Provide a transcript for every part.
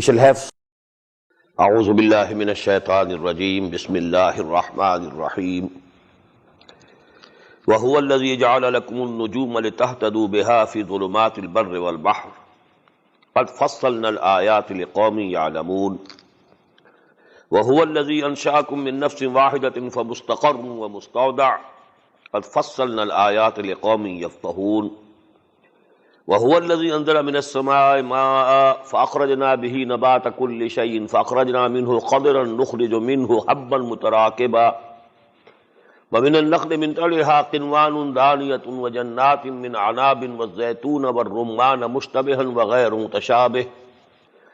We shall have أعوذ بالله من الشيطان الرجيم بسم الله الرحمن الرحيم وهو الذي جعل لكم النجوم لتهتدوا بها في ظلمات البر والبحر قد فصلنا الآيات لقوم يعلمون وهو الذي أنشأكم من نفس واحدة فمستقر ومستودع قد فصلنا الآيات لقوم يفقهون وهو الذي أنزل من السماء ماء فأخرجنا به نبات كل شيء فأخرجنا منه خضرا نخرج منه حبا متراكبا ومن النخل من طلعها قنوان دانية وجنات من عناب والزيتون والرمان مشتبها وغير متشابه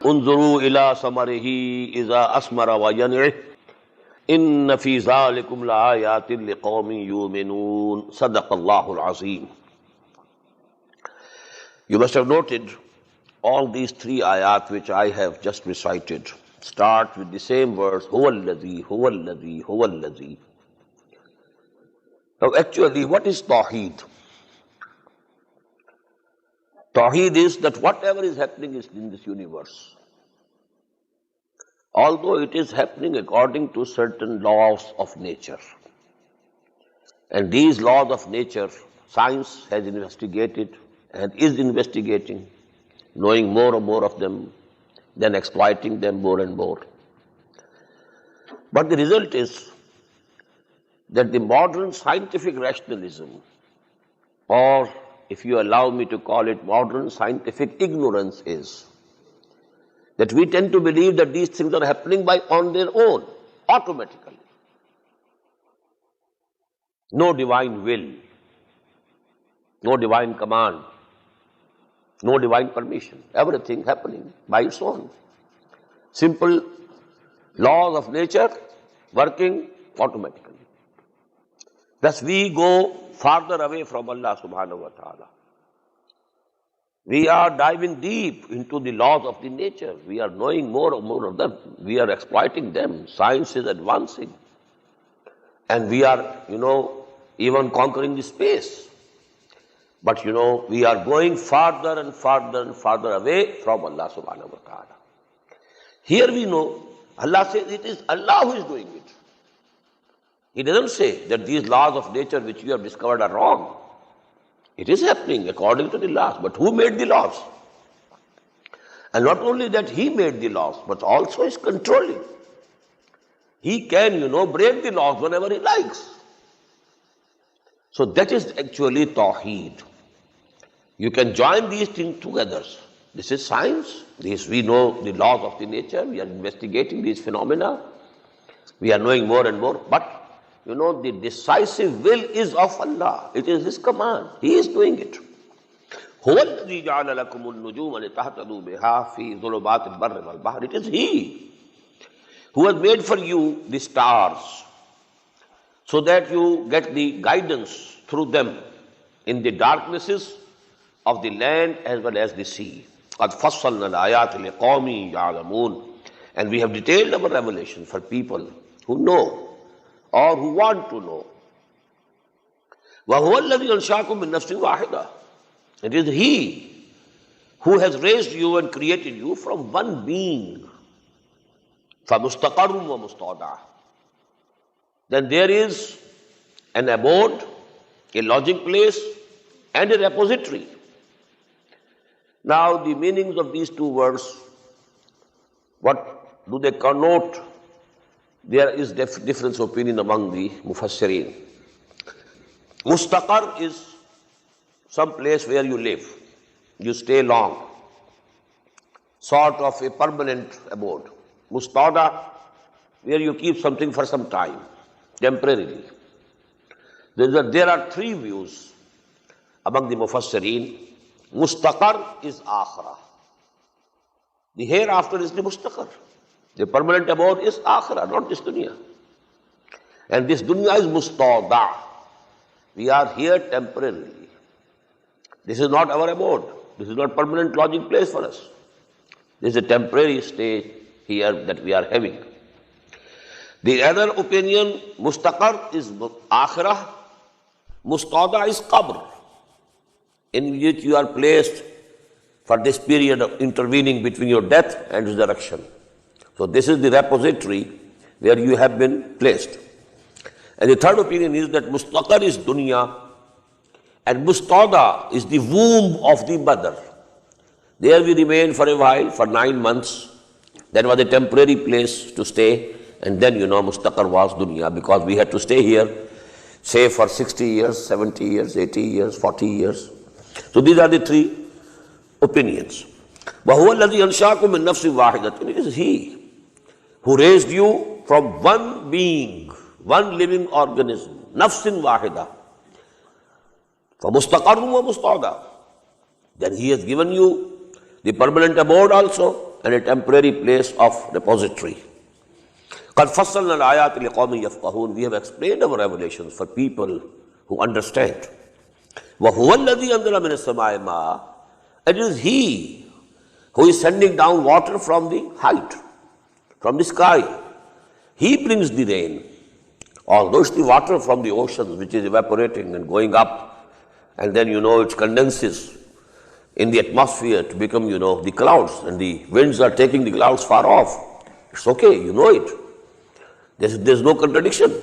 انظروا إلى ثمره إذا أثمر وينعه إن في ذلكم لآيات لقوم يؤمنون صدق الله العظيم. You must have noted all these three ayat which I have just recited start with the same words, huwa alladhi, huwa alladhi, huwa alladhi. Now actually, what is Tawheed? Tawheed is that whatever is happening is in this universe, although it is happening according to certain laws of nature. And these laws of nature, science has investigated and is investigating, knowing more and more of them, then exploiting them more and more. But the result is that the modern scientific rationalism, or if you allow me to call it modern scientific ignorance, is that we tend to believe that these things are happening on their own, automatically. No divine will, no divine command, no divine permission, everything happening by its own. Simple laws of nature working automatically. Thus we go farther away from Allah subhanahu wa ta'ala. We are diving deep into the laws of the nature. We are knowing more and more of them. We are exploiting them. Science is advancing. And we are, even conquering the space. But we are going farther and farther and farther away from Allah subhanahu wa ta'ala. Here we know, Allah says it is Allah who is doing it. He doesn't say that these laws of nature which you have discovered are wrong. It is happening according to the laws. But who made the laws? And not only that He made the laws, but also is controlling. He can, break the laws whenever He likes. So that is actually Tawheed. You can join these things together. This is science. We know the laws of the nature. We are investigating these phenomena. We are knowing more and more. But, the decisive will is of Allah. It is His command. He is doing it. هُوَ الَّذِي جَعَلَ لَكُمُ النُّجُومَ لِتَهْتَدُوا بِهَا فِي ظُلُمَاتِ الْبَرِّ وَالْبَحْرِ. It is He who has made for you the stars, so that you get the guidance through them in the darknesses of the land as well as the sea. قَدْ فَصَّلْنَا الْآيَاتِ لِقَوْمٍ يَعْلَمُونَ. And we have detailed our revelation for people who know or who want to know. وَهُوَ الَّذِي أَنشَأَكُم مِّن نَفْسٍ وَاحِدَةٍ. It is He who has raised you and created you from one being. فَمُسْتَقَرٌ وَمُسْتَوْدَعٌ. Then there is an abode, a lodging place, and a repository. Now the meanings of these two words, what do they connote? There is difference of opinion among the mufassirin. Mustaqar is some place where you live, you stay long, sort of a permanent abode. Mustauda, where you keep something for some time, temporarily. There are three views among the mufassirin. Mustaqar is akhirah. The hereafter is the mustaqar. The permanent abode is akhirah, not this dunya. And this dunya is mustauda. We are here temporarily. This is not our abode. This is not permanent lodging place for us. This is a temporary stay here that we are having. The other opinion, mustaqar is akhirah, mustauda is qabr, in which you are placed for this period of intervening between your death and resurrection. So this is the repository where you have been placed. And the third opinion is that mustaqar is dunya and mustada is the womb of the mother. There we remained for a while, for 9 months. That was a temporary place to stay. And then, mustaqar was dunya, because we had to stay here, say for 60 years, 70 years, 80 years, 40 years. So these are the three opinions. وَهُوَ الَّذِي أَنْشَاكُم مِّن نَفْسٍ وَاحِدَةٍ. It is He who raised you from one being, one living organism, nafsin wahida. فَمُسْتَقَرٌ وَمُسْتَعْدَى. Then He has given you the permanent abode also and a temporary place of repository. قَدْ فَصَّلْنَا الْآيَاتِ لِقَوْمٍ يَفْقَهُونَ. We have explained our revelations for people who understand. وَهُوَ الَّذِي أَنزَلَ مِنَ السَّمَاءِ مَاءً. It is He who is sending down water from the height, from the sky. He brings the rain. Although it's the water from the oceans which is evaporating and going up, and then it condenses in the atmosphere to become the clouds, and the winds are taking the clouds far off. It's okay, it. There's no contradiction.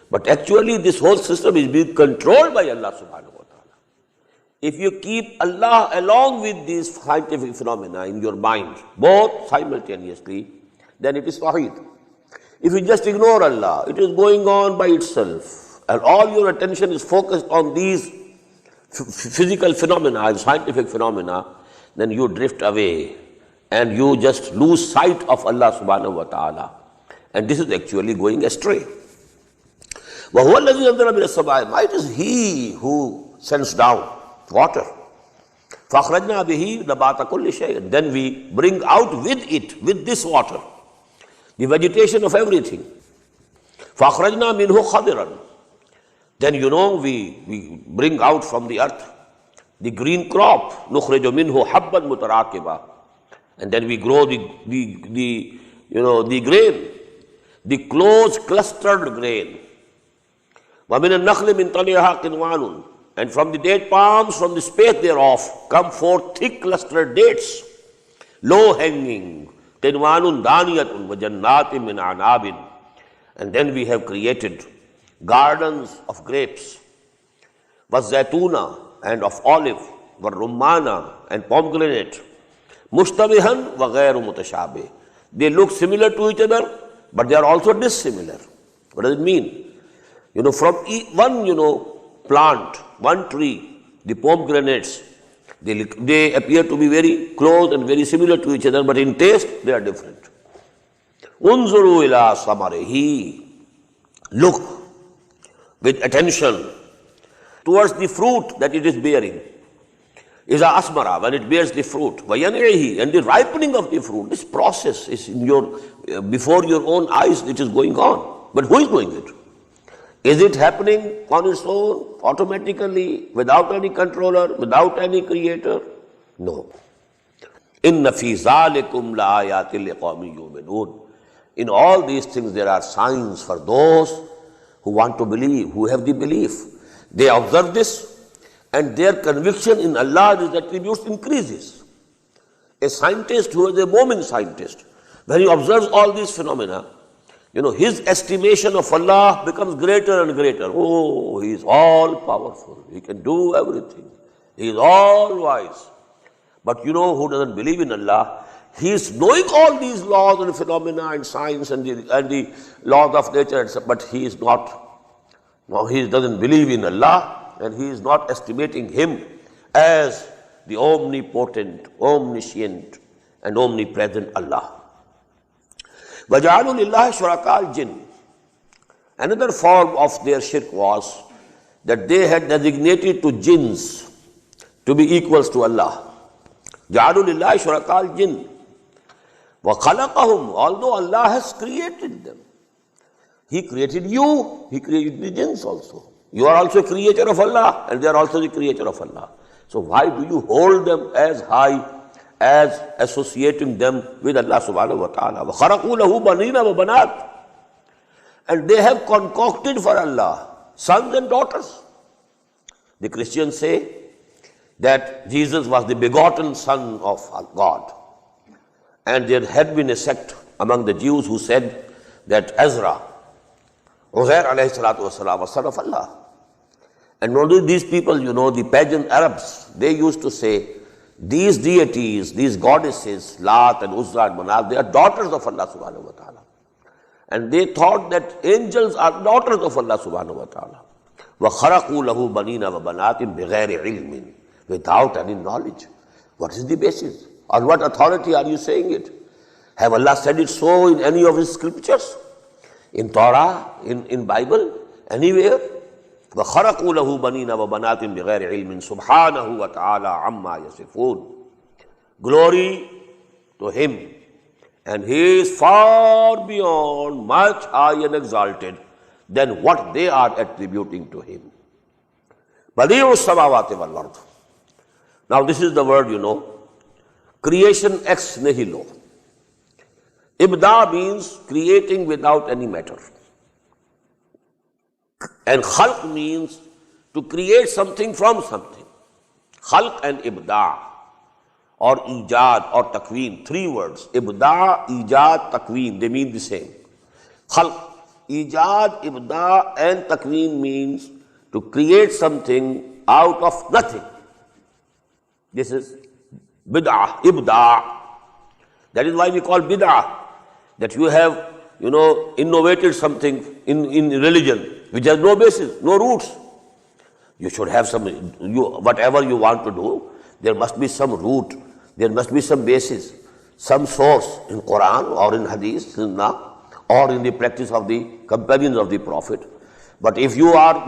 But actually this whole system is being controlled by Allah subhanahu wa ta'ala. If you keep Allah along with these scientific phenomena in your mind, both simultaneously, then it is Tawheed. If you just ignore Allah, it is going on by itself, and all your attention is focused on these physical phenomena and scientific phenomena, then you drift away and you just lose sight of Allah subhanahu wa ta'ala. And this is actually going astray. وَهُوَ الَّذِي أَنزَلَ مِنَ السَّمَاءِ مَاءً. It is He who sends down water. فَأَخْرَجْنَا بِهِ نَبَاتَ كُلِّ شَيْءٍ. Then we bring out with it, with this water, the vegetation of everything. فَأَخْرَجْنَا مِنْهُ خَضِرًا. Then we bring out from the earth the green crop. نُخْرِجُ مِنْهُ حَبًّا مُتَرَاكِبًا. And then we grow the grain, the close clustered grain. وَمِنَ النَّخْلِ مِنْ طَلِعِهَا قِنْوَانٌ. And from the date palms, from the space thereof, come forth thick clustered dates, low hanging. قِنْوَانٌ دَانِيَةٌ وَجَنَّاتٍ مِنْ أَعْنَابٍ. And then we have created gardens of grapes, وَالزَّيْتُونَ, and of olive, وَالرُّمَّانَ, and pomegranate, مُشْتَبِهًا وَغَيْرُ مُتَشَابِهٍ. They look similar to each other, but they are also dissimilar. What does it mean? From one, plant, one tree, the pomegranates, they appear to be very close and very similar to each other, but in taste they are different. Unzuru ila samarihi. Look with attention towards the fruit that it is bearing. Iza asmara, when it bears the fruit. Vayan'ihi, and the ripening of the fruit. This process is before your own eyes, it is going on. But who is doing it? Is it happening on its own, automatically, without any controller, without any creator? No. Inna fi zalikum la ayatin liqawmin yu'minun. In all these things there are signs for those who want to believe, who have the belief. They observe this, and their conviction in Allah's attributes increases. A scientist who is a Mu'min scientist, when he observes all these phenomena, his estimation of Allah becomes greater and greater. Oh, He is all powerful. He can do everything. He is all wise. But who doesn't believe in Allah, he is knowing all these laws and phenomena and science and the laws of nature, but he is not. No, he doesn't believe in Allah, and he is not estimating Him as the omnipotent, omniscient, and omnipresent Allah. وَجَعَلُوا لِلَّهِ شُرَكَاءَ الْجِنِّ. Another form of their shirk was that they had designated to jinns to be equals to Allah. جَعَلُوا لِلَّهِ شُرَكَاءَ الْجِنِّ وَخَلَقَهُمْ. Although Allah has created them, He created you, He created the jinns also. You are also a creature of Allah, and they are also the creature of Allah. So why do you hold them as high as associating them with Allah subhanahu wa ta'ala? وَخَرَقُوا لَهُ بَنِينَ وَبَنَاتٍ. And they have concocted for Allah sons and daughters. The Christians say that Jesus was the begotten Son of God. And there had been a sect among the Jews who said that Israr alayhi salatu wasalam was son of Allah. And only these people, the pagan Arabs, they used to say, these deities, these goddesses, Lat and Uzza and Manat, they are daughters of Allah subhanahu wa ta'ala. And they thought that angels are daughters of Allah subhanahu wa ta'ala. وَخَرَقُوا لَهُ بَنِينَ وَبَنَاتٍ بِغَيْرِ عِلْمٍ, without any knowledge. What is the basis? On what authority are you saying it? Have Allah said it so in any of His scriptures? In Torah, in Bible, anywhere? وَخَرَقُوا لَهُ بَنِينَ وَبَنَاتٍ بِغَيْرِ عِلْمٍ سُبْحَانَهُ وَتَعَالَى عَمَّا يَصِفُونَ. Glory to Him. And He is far beyond, much high and exalted than what they are attributing to Him. بَدِيعُ السَّمَاوَاتِ وَالْأَرْضِ. Now this is the word, creation ex nihilo. Ibda means creating without any matter. And khalq means to create something from something. Khalq and ibda, or ijad or takween, three words. Ibda, ijad, takween, they mean the same. Khalq, ijad, ibda and takween means to create something out of nothing. This is bid'ah, ibda. That is why we call bid'ah, that you have, innovated something in religion which has no basis, no roots. You should have some, whatever you want to do, there must be some root, there must be some basis, some source in Quran or in Hadith, Sunnah, or in the practice of the companions of the Prophet. But if you are,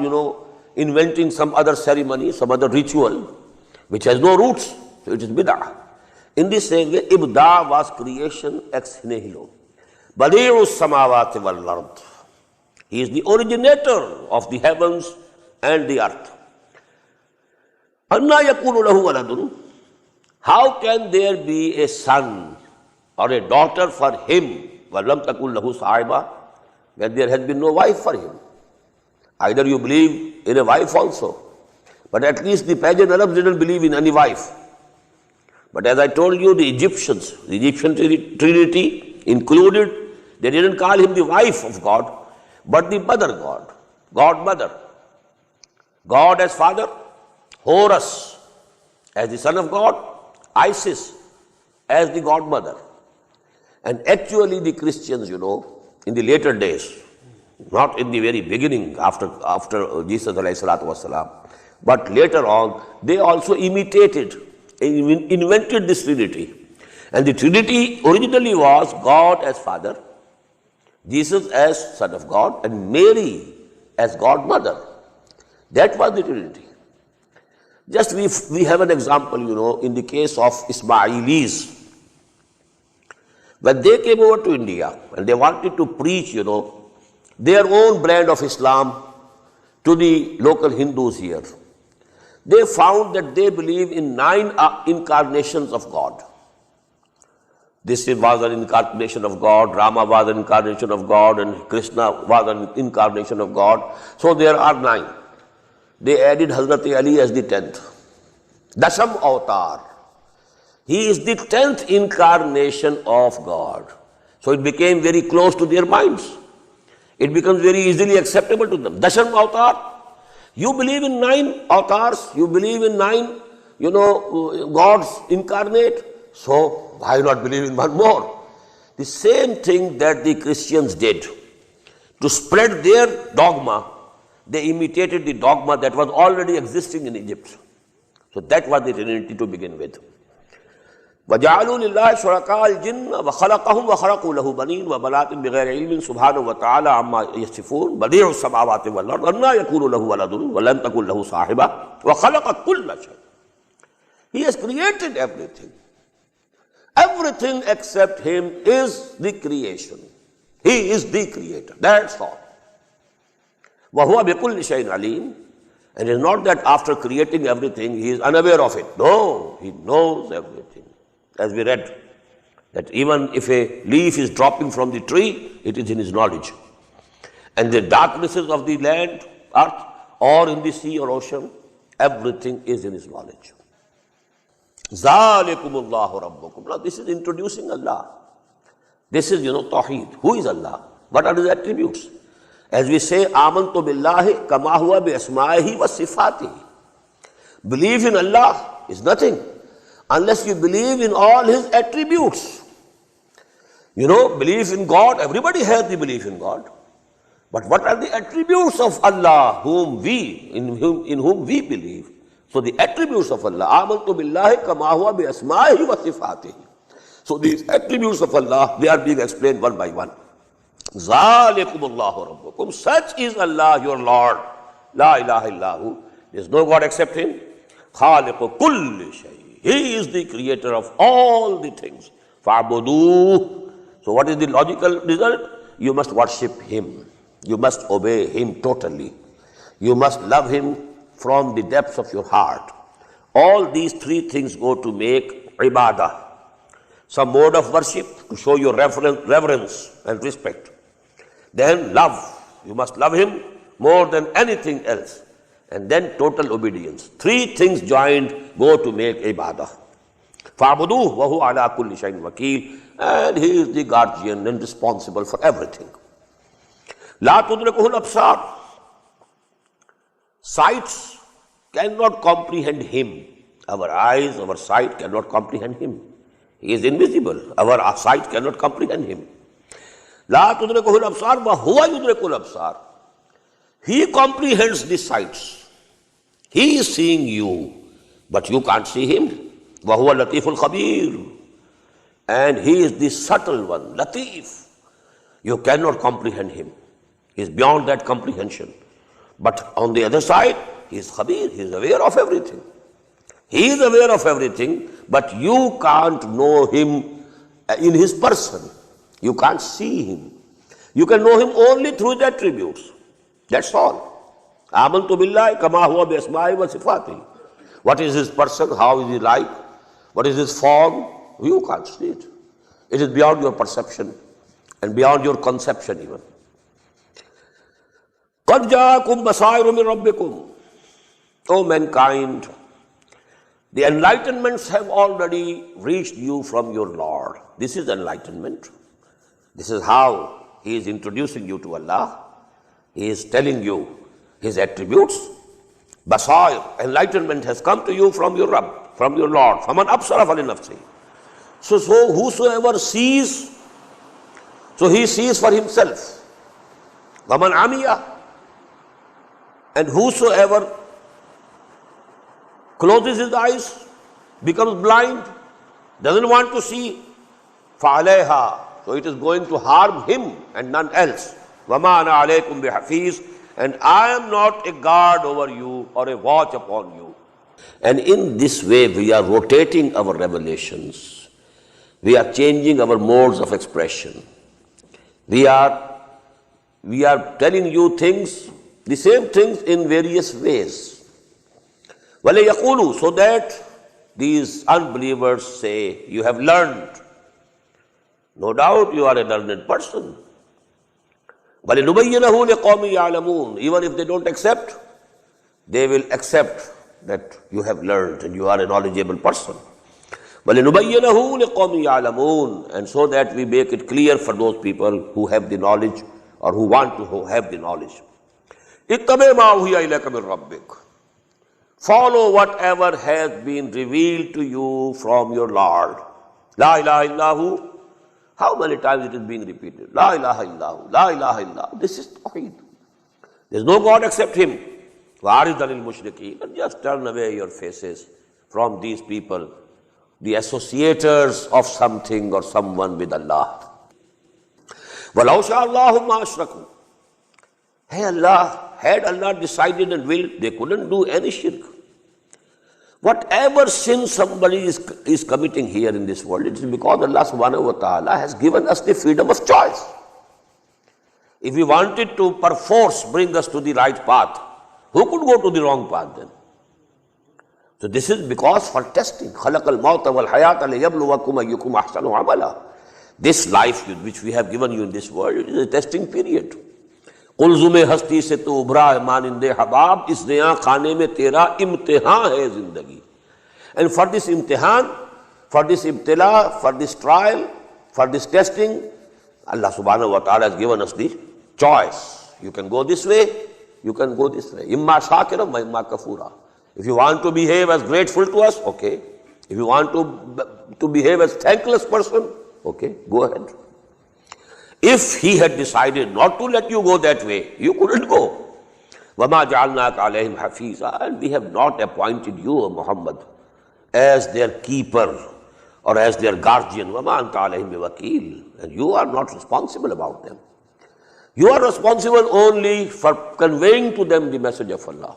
inventing some other ceremony, some other ritual, which has no roots, so it is bid'ah. In the same way, ibda was creation ex nihilo. Badi'u samawati wal ard. He is the originator of the heavens and the earth. Anna yakunu lahu waladun. How can there be a son or a daughter for him, walam takun lahu sahiba, when there has been no wife for him? Either you believe in a wife also, but at least the pagan Arabs didn't believe in any wife. But as I told you, the Egyptian Trinity included, they didn't call him the wife of God, but the mother God, God mother. God as father, Horus as the son of God, Isis as the godmother. And actually the Christians, in the later days, not in the very beginning after Jesus alayhi salatu wasalam, but later on, they also imitated, invented this Trinity. And the Trinity originally was God as Father, Jesus as Son of God, and Mary as God-Mother. That was the Trinity. Just we have an example, in the case of Ismailis. When they came over to India and they wanted to preach, their own brand of Islam to the local Hindus here, they found that they believe in 9 incarnations of God. This was an incarnation of God, Rama was an incarnation of God, and Krishna was an incarnation of God. So there are 9. They added Hazrat Ali as the 10th. Dasham Avatar. He is the 10th incarnation of God. So it became very close to their minds. It becomes very easily acceptable to them. Dasham Avatar. You believe in 9 avatars, you believe in 9, gods incarnate, so why not believe in one more? The same thing that the Christians did. To spread their dogma, they imitated the dogma that was already existing in Egypt. So that was the Trinity to begin with. وَجَعَلُوا لِلَّهِ شُرَكَاءَ الْجِنَّ وَخَلَقَهُمْ وَخَرَقُوا لَهُ بَنِينَ وَبَنَاتٍ بِغَيْرِ عِلْمٍ سُبْحَانَهُ وَتَعَالَى عَمَّا يَصِفُونَ بَدِيعُ السَّمَاوَاتِ وَالْأَرْضِ أَنَّىٰ يَكُونُ لَهُ وَلَدٌ وَلَمْ تَكُن لَهُ صَاحِبَةٌ وَخَلَقَ كُلَّ شَيْءٍ. He has created everything. Everything except Him is the creation. He is the creator. That's all. وَهُوَ بِكُلِّ شَيْءٍ عَلِيمٌ. And it is not that after creating everything, He is unaware of it. No, He knows everything. As we read, that even if a leaf is dropping from the tree, it is in His knowledge. And the darknesses of the land, earth, or in the sea or ocean, everything is in His knowledge. ذَلِكُمُ اللَّهُ رَبُّكُمْ. Now this is introducing Allah. This is, Tawheed. Who is Allah? What are his attributes? As we say, آمَنْتُ بِاللَّهِ كَمَا هُوَ بِأَسْمَائِهِ وَصِفَاتِهِ. Believe in Allah is nothing unless you believe in all his attributes. Belief in God, everybody has the belief in God. But what are the attributes of Allah in whom we believe? So the attributes of Allah, آمَنْتُ بِاللَّهِ كَمَا هُوَ بِأَسْمَائِهِ وَصِفَاتِهِ. So these attributes of Allah, they are being explained one by one. ذَلِكُمُ اللَّهُ رَبُّكُمْ. Such is Allah your Lord. La ilaha illahu. There is no God except him. خَالِقُ كُلِّ شَيْءٍ. He is the creator of all the things. فَعْبُدُوهُ. So what is the logical result? You must worship him. You must obey him totally. You must love him from the depths of your heart. All these three things go to make ibadah. Some mode of worship to show your reverence and respect. Then love. You must love him more than anything else. And then total obedience. Three things joined go to make ibadah. فَعْبُدُوهُ وَهُوَ عَلَىٰ كُلِّ شَيْءٍ وَكِيلٌ. And he is the guardian and responsible for everything. لَا تُدْرِكُهُ الْأَبْصَارُ. Sights cannot comprehend him. Our eyes, our sight cannot comprehend him. He is invisible. Our sight cannot comprehend him. لَا تُدْرِكُهُ الْأَبْصَارُ وَهُوَ يُدْرِكُ الْأَبْصَارُ. He comprehends the sights. He is seeing you, but you can't see him. وَهُوَ اللَّطِيفُ الْخَبِيرُ. And he is the subtle one, Latif. You cannot comprehend him. He is beyond that comprehension. But on the other side, he is Khabir. He is aware of everything. He is aware of everything, but you can't know him in his person. You can't see him. You can know him only through his attributes. That's all. آمَنْتُ بِاللَّهِ كَمَا هُوَ بِأَسْمَائِهِ وَصِفَاتِهِ. What is his person? How is he like? What is his form? You can't see it. It is beyond your perception and beyond your conception even. قَدْ جَاءَكُمْ بَصَائِرُ مِنْ رَبِّكُمْ. O mankind, the enlightenments have already reached you from your Lord. This is enlightenment. This is how he is introducing you to Allah. He is telling you his attributes. Basair, enlightenment has come to you from your Rabb, from your Lord. فَمَنْ أَبْصَرَ فَلِنَفْسِهِ. So whosoever sees, so he sees for himself. وَمَنْ عَمِيَ. And whosoever closes his eyes, becomes blind, doesn't want to see, فَعَلَيْهَا. So it is going to harm him and none else. وَمَا أَنَا عَلَيْكُمْ بِحَفِيظٍ. And I am not a guard over you or a watch upon you. And in this way we are rotating our revelations. We are changing our modes of expression. We are telling you things, the same things in various ways. وَلَيَقُولُوا. So that these unbelievers say, you have learned. No doubt you are a learned person. وَلِنُبَيِّنَهُ لِقَوْمٍ يَعْلَمُونَ. Even if they don't accept, they will accept that you have learned and you are a knowledgeable person. وَلِنُبَيِّنَهُ لِقَوْمٍ يَعْلَمُونَ. And so that we make it clear for those people who have the knowledge or who want to have the knowledge. اتَّبِعْ مَا أُوحِيَ إِلَيْكَ مِنْ رَبِّكَ. Follow whatever has been revealed to you from your Lord. La ilaha illahu. How many times it is being repeated? La ilaha illahu, la ilaha illahu. This is Tawheed. There is no God except him. وَعَرِضَ لِلْمُشْرِكِينَ. And just turn away your faces from these people, the associators of something or someone with Allah. وَلَوْ شَاءَ اللَّهُ مَا أَشْرَكُوا. Hey Allah, had Allah decided and willed, they couldn't do any shirk. Whatever sin somebody is committing here in this world, it is because Allah subhanahu wa ta'ala has given us the freedom of choice. If we wanted to perforce bring us to the right path, who could go to the wrong path then? So this is because for testing. خَلَقَ الْمَوْتَ وَالْحَيَاةَ لِيَبْلُوَكُمْ أَيُّكُمْ أَحْسَنُ عَمَلًا. This life which we have given you in this world is a testing period. قلزم ہستی سے تو ابھرا ہے مانند حباب, اس نیا خانے میں تیرا امتحان ہے زندگی. And for this imtihan, for this ibtila, for this trial, for this testing, Allah subhanahu wa ta'ala has given us the choice. You can go this way, you can go this way. Imma shakiram wa imma kafura. If you want to behave as grateful to us, okay. If you want to behave as thankless person, okay, go ahead. If he had decided not to let you go that way, you couldn't go. وَمَا جَعَلْنَاكَ عَلَيْهِمْ حَفِيظًا. And we have not appointed you, O Muhammad, as their keeper or as their guardian. وَمَا أَنْتَ عَلَيْهِمْ بِوَكِيلٍ. And you are not responsible about them. You are responsible only for conveying to them the message of Allah,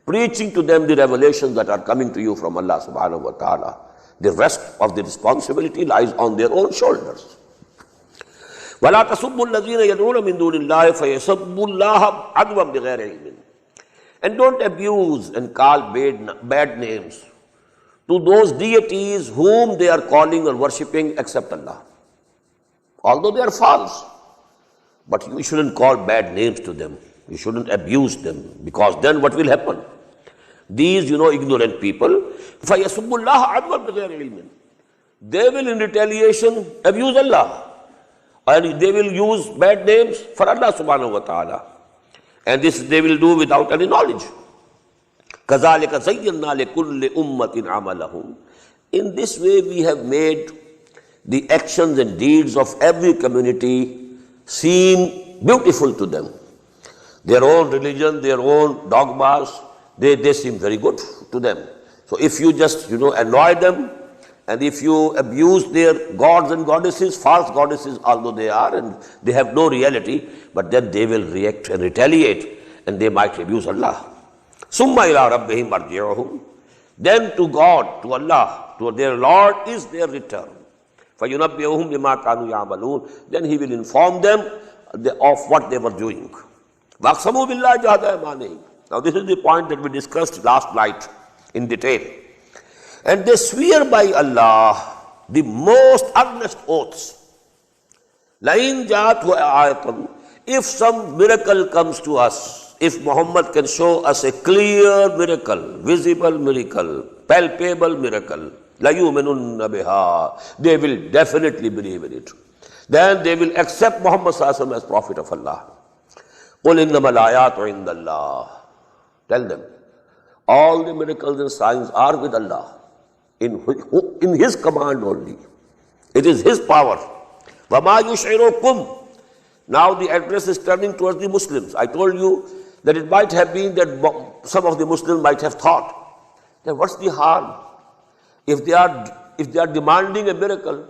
preaching to them the revelations that are coming to you from Allah subhanahu wa ta'ala. The rest of the responsibility lies on their own shoulders. وَلَا تَسُبُّوا الَّذِينَ يَدْعُونَ مِن دُونِ اللَّهِ فَيَسُبُّوا اللَّهَ عَدْوًا بِغَيْرِ عِلْمٍ. And don't abuse and call bad names to those deities whom they are calling or worshipping except Allah. Although they are false, but you shouldn't call bad names to them. You shouldn't abuse them, because then what will happen? These, ignorant people, فَيَسُبُّوا اللَّهَ عَدْوًا بِغَيْرِ عِلْمٍ. They will in retaliation abuse Allah. And they will use bad names for Allah subhanahu wa ta'ala. And this they will do without any knowledge. كَذَلِكَ زَيَّنَّا لِكُلِّ أُمَّةٍ عَمَلَهُمْ. In this way we have made the actions and deeds of every community seem beautiful to them. Their own religion, their own dogmas, they seem very good to them. So if you just, annoy them, and if you abuse their gods and goddesses, false goddesses although they are, and they have no reality, but then they will react and retaliate, and they might abuse Allah. ثُمَّ إِلَىٰ رَبِّهِمْ مَرْجِعُهُمْ. Then to God, to Allah, to their Lord is their return. فَيُنَبِّئُهُمْ بِمَا كَانُوا يَعْمَلُونَ. Then He will inform them of what they were doing. وَأَقْسَمُوا بِاللَّهِ جَهْدَ أَيْمَانِهِمْ. Now this is the point that we discussed last night in detail. And they swear by Allah the most earnest oaths. لَإِنْ جَاءَتْهُ آيَةٌ. If some miracle comes to us, if Muhammad can show us a clear miracle, visible miracle, palpable miracle, لَيُؤْمِنُنَّ بِهَا. They will definitely believe in it. Then they will accept Muhammad sallallahu alaihi wasallam as prophet of Allah. قُلْ إِنَّمَا الْآيَاتُ عِنْدَ اللَّهِ. Tell them, all the miracles and signs are with Allah. In His command only. It is His power. وَمَا يُشْعِرُكُمْ. Now the address is turning towards the Muslims. I told you that it might have been that some of the Muslims might have thought that what's the harm? If they are demanding a miracle,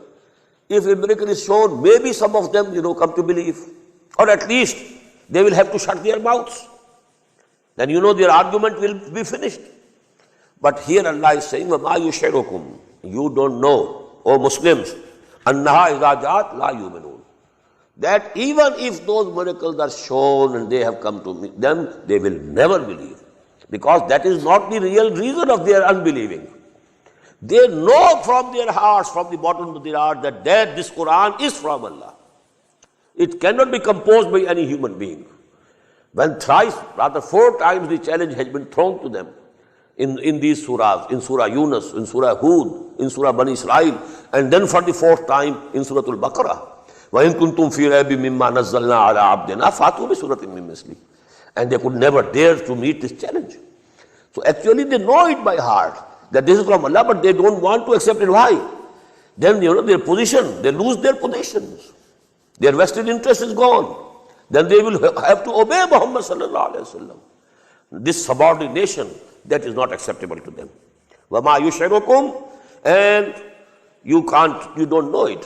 if a miracle is shown, maybe some of them, come to believe. Or at least they will have to shut their mouths. Then their argument will be finished. But here Allah is saying, وَمَا يُشْعِرُكُمْ. You don't know, O Muslims, أَنَّهَا إِذَا جَاءَتْ لَا يُؤْمِنُونَ. That even if those miracles are shown and they have come to them, they will never believe. Because that is not the real reason of their unbelieving. They know from their hearts, from the bottom of their heart, that this Quran is from Allah. It cannot be composed by any human being. When thrice, rather 4 times the challenge has been thrown to them in these surahs, in Surah Yunus, in Surah Hud, in Surah Bani Israel, and then for the 4th time in Surah Al-Baqarah. وَإِن كُنْتُمْ فِي رَيْبٍ مِّمَّا نَزَّلْنَا عَلَىٰ عَبْدِنَا فَأْتُوا بِسُورَةٍ مِّن مِّثْلِهِ. And they could never dare to meet this challenge. So actually they know it by heart, that this is from Allah, but they don't want to accept it. Why? Then their position, they lose their positions. Their vested interest is gone. Then they will have to obey Muhammad sallallahu alaihi wasallam. This subordination, that is not acceptable to them. وَمَا يُشْعِرُكُمْ. And you don't know it.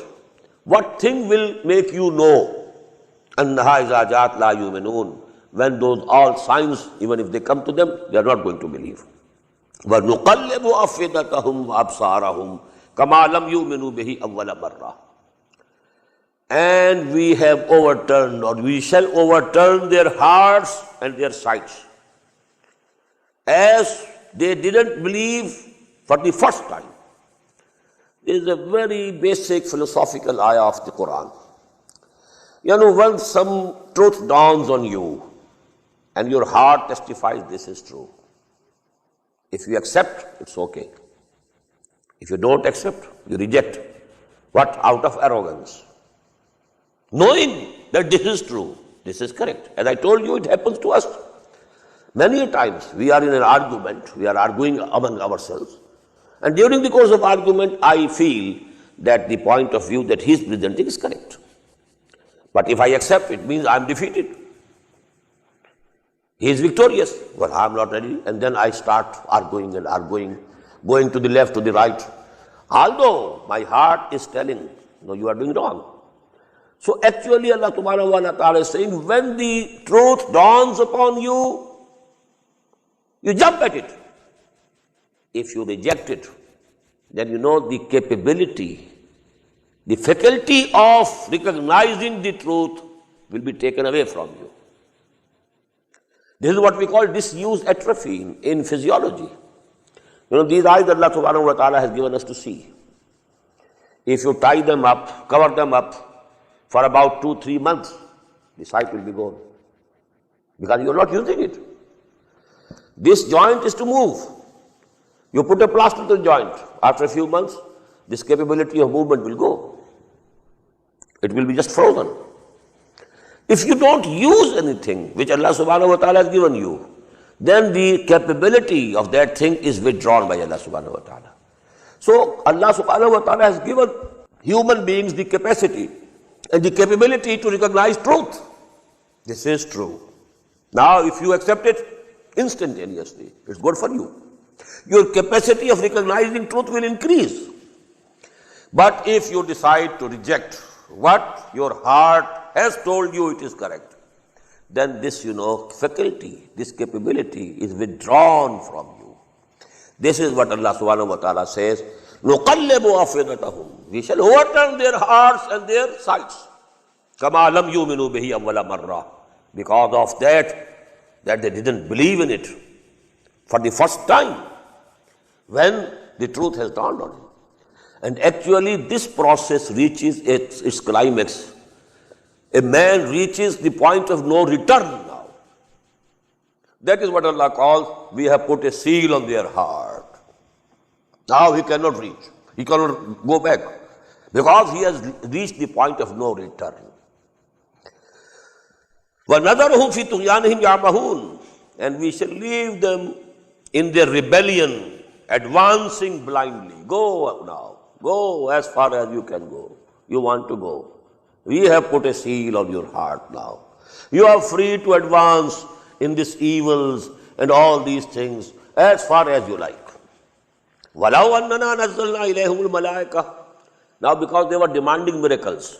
What thing will make you know? أَنَّهَا إِذَا جَاءَتْ لَا يُؤْمِنُونَ. When those all signs, even if they come to them, they are not going to believe. وَنُقَلِّبُ أَفْئِدَتَهُمْ وَأَبْصَارَهُمْ كَمَا لَمْ يُؤْمِنُوا بِهِ أَوَّلَ مَرَّةٍ. And we have overturned, or we shall overturn their hearts and their sights, as they didn't believe for the first time. This is a very basic philosophical ayah of the Quran. Once some truth dawns on you and your heart testifies this is true, if you accept, it's okay. If you don't accept, you reject. What? Out of arrogance. Knowing that this is true, this is correct. As I told you, it happens to us. Many times we are in an argument, we are arguing among ourselves, and during the course of argument, I feel that the point of view that he is presenting is correct. But if I accept, it means I am defeated. He is victorious. Well, I am not ready. And then I start arguing and arguing, going to the left, to the right. Although my heart is telling, no, you are doing wrong. So actually Allah subhanahu wa ta'ala is saying, when the truth dawns upon you, you jump at it. If you reject it, then you know the capability, the faculty of recognizing the truth will be taken away from you. This is what we call disuse atrophy in physiology. You know, these eyes Allah subhanahu wa ta'ala has given us to see. If you tie them up, cover them up for about 2-3 months, the sight will be gone. Because you are not using it. This joint is to move. You put a plaster to the joint. After a few months, this capability of movement will go. It will be just frozen. If you don't use anything which Allah subhanahu wa ta'ala has given you, then the capability of that thing is withdrawn by Allah subhanahu wa ta'ala. So Allah subhanahu wa ta'ala has given human beings the capacity and the capability to recognize truth. This is true. Now if you accept it instantaneously, it's good for you. Your capacity of recognizing truth will increase. But if you decide to reject what your heart has told you it is correct, then this, faculty, this capability is withdrawn from you. This is what Allah subhanahu wa ta'ala says, نُقَلِّبُ أَفْئِدَتَهُمْ. We shall overturn their hearts and their sights. كَمَا لَمْ يُؤْمِنُوا بِهِ أَوَّلَ مَرَّةٍ. Because of that they didn't believe in it for the first time when the truth has dawned on him. And actually this process reaches its climax. A man reaches the point of no return now. That is what Allah calls, we have put a seal on their heart. Now he cannot reach. He cannot go back. Because he has reached the point of no return. وَنَذَرُهُمْ فِي طُغْيَانِهِمْ يَعْمَهُونَ. And we shall leave them in their rebellion, advancing blindly. Go now. Go as far as you can go. You want to go. We have put a seal on your heart now. You are free to advance in these evils and all these things as far as you like. وَلَوْ أَنَّنَا نَزَّلْنَا إِلَيْهِمُ الْمَلَائِكَةَ. Now because they were demanding miracles,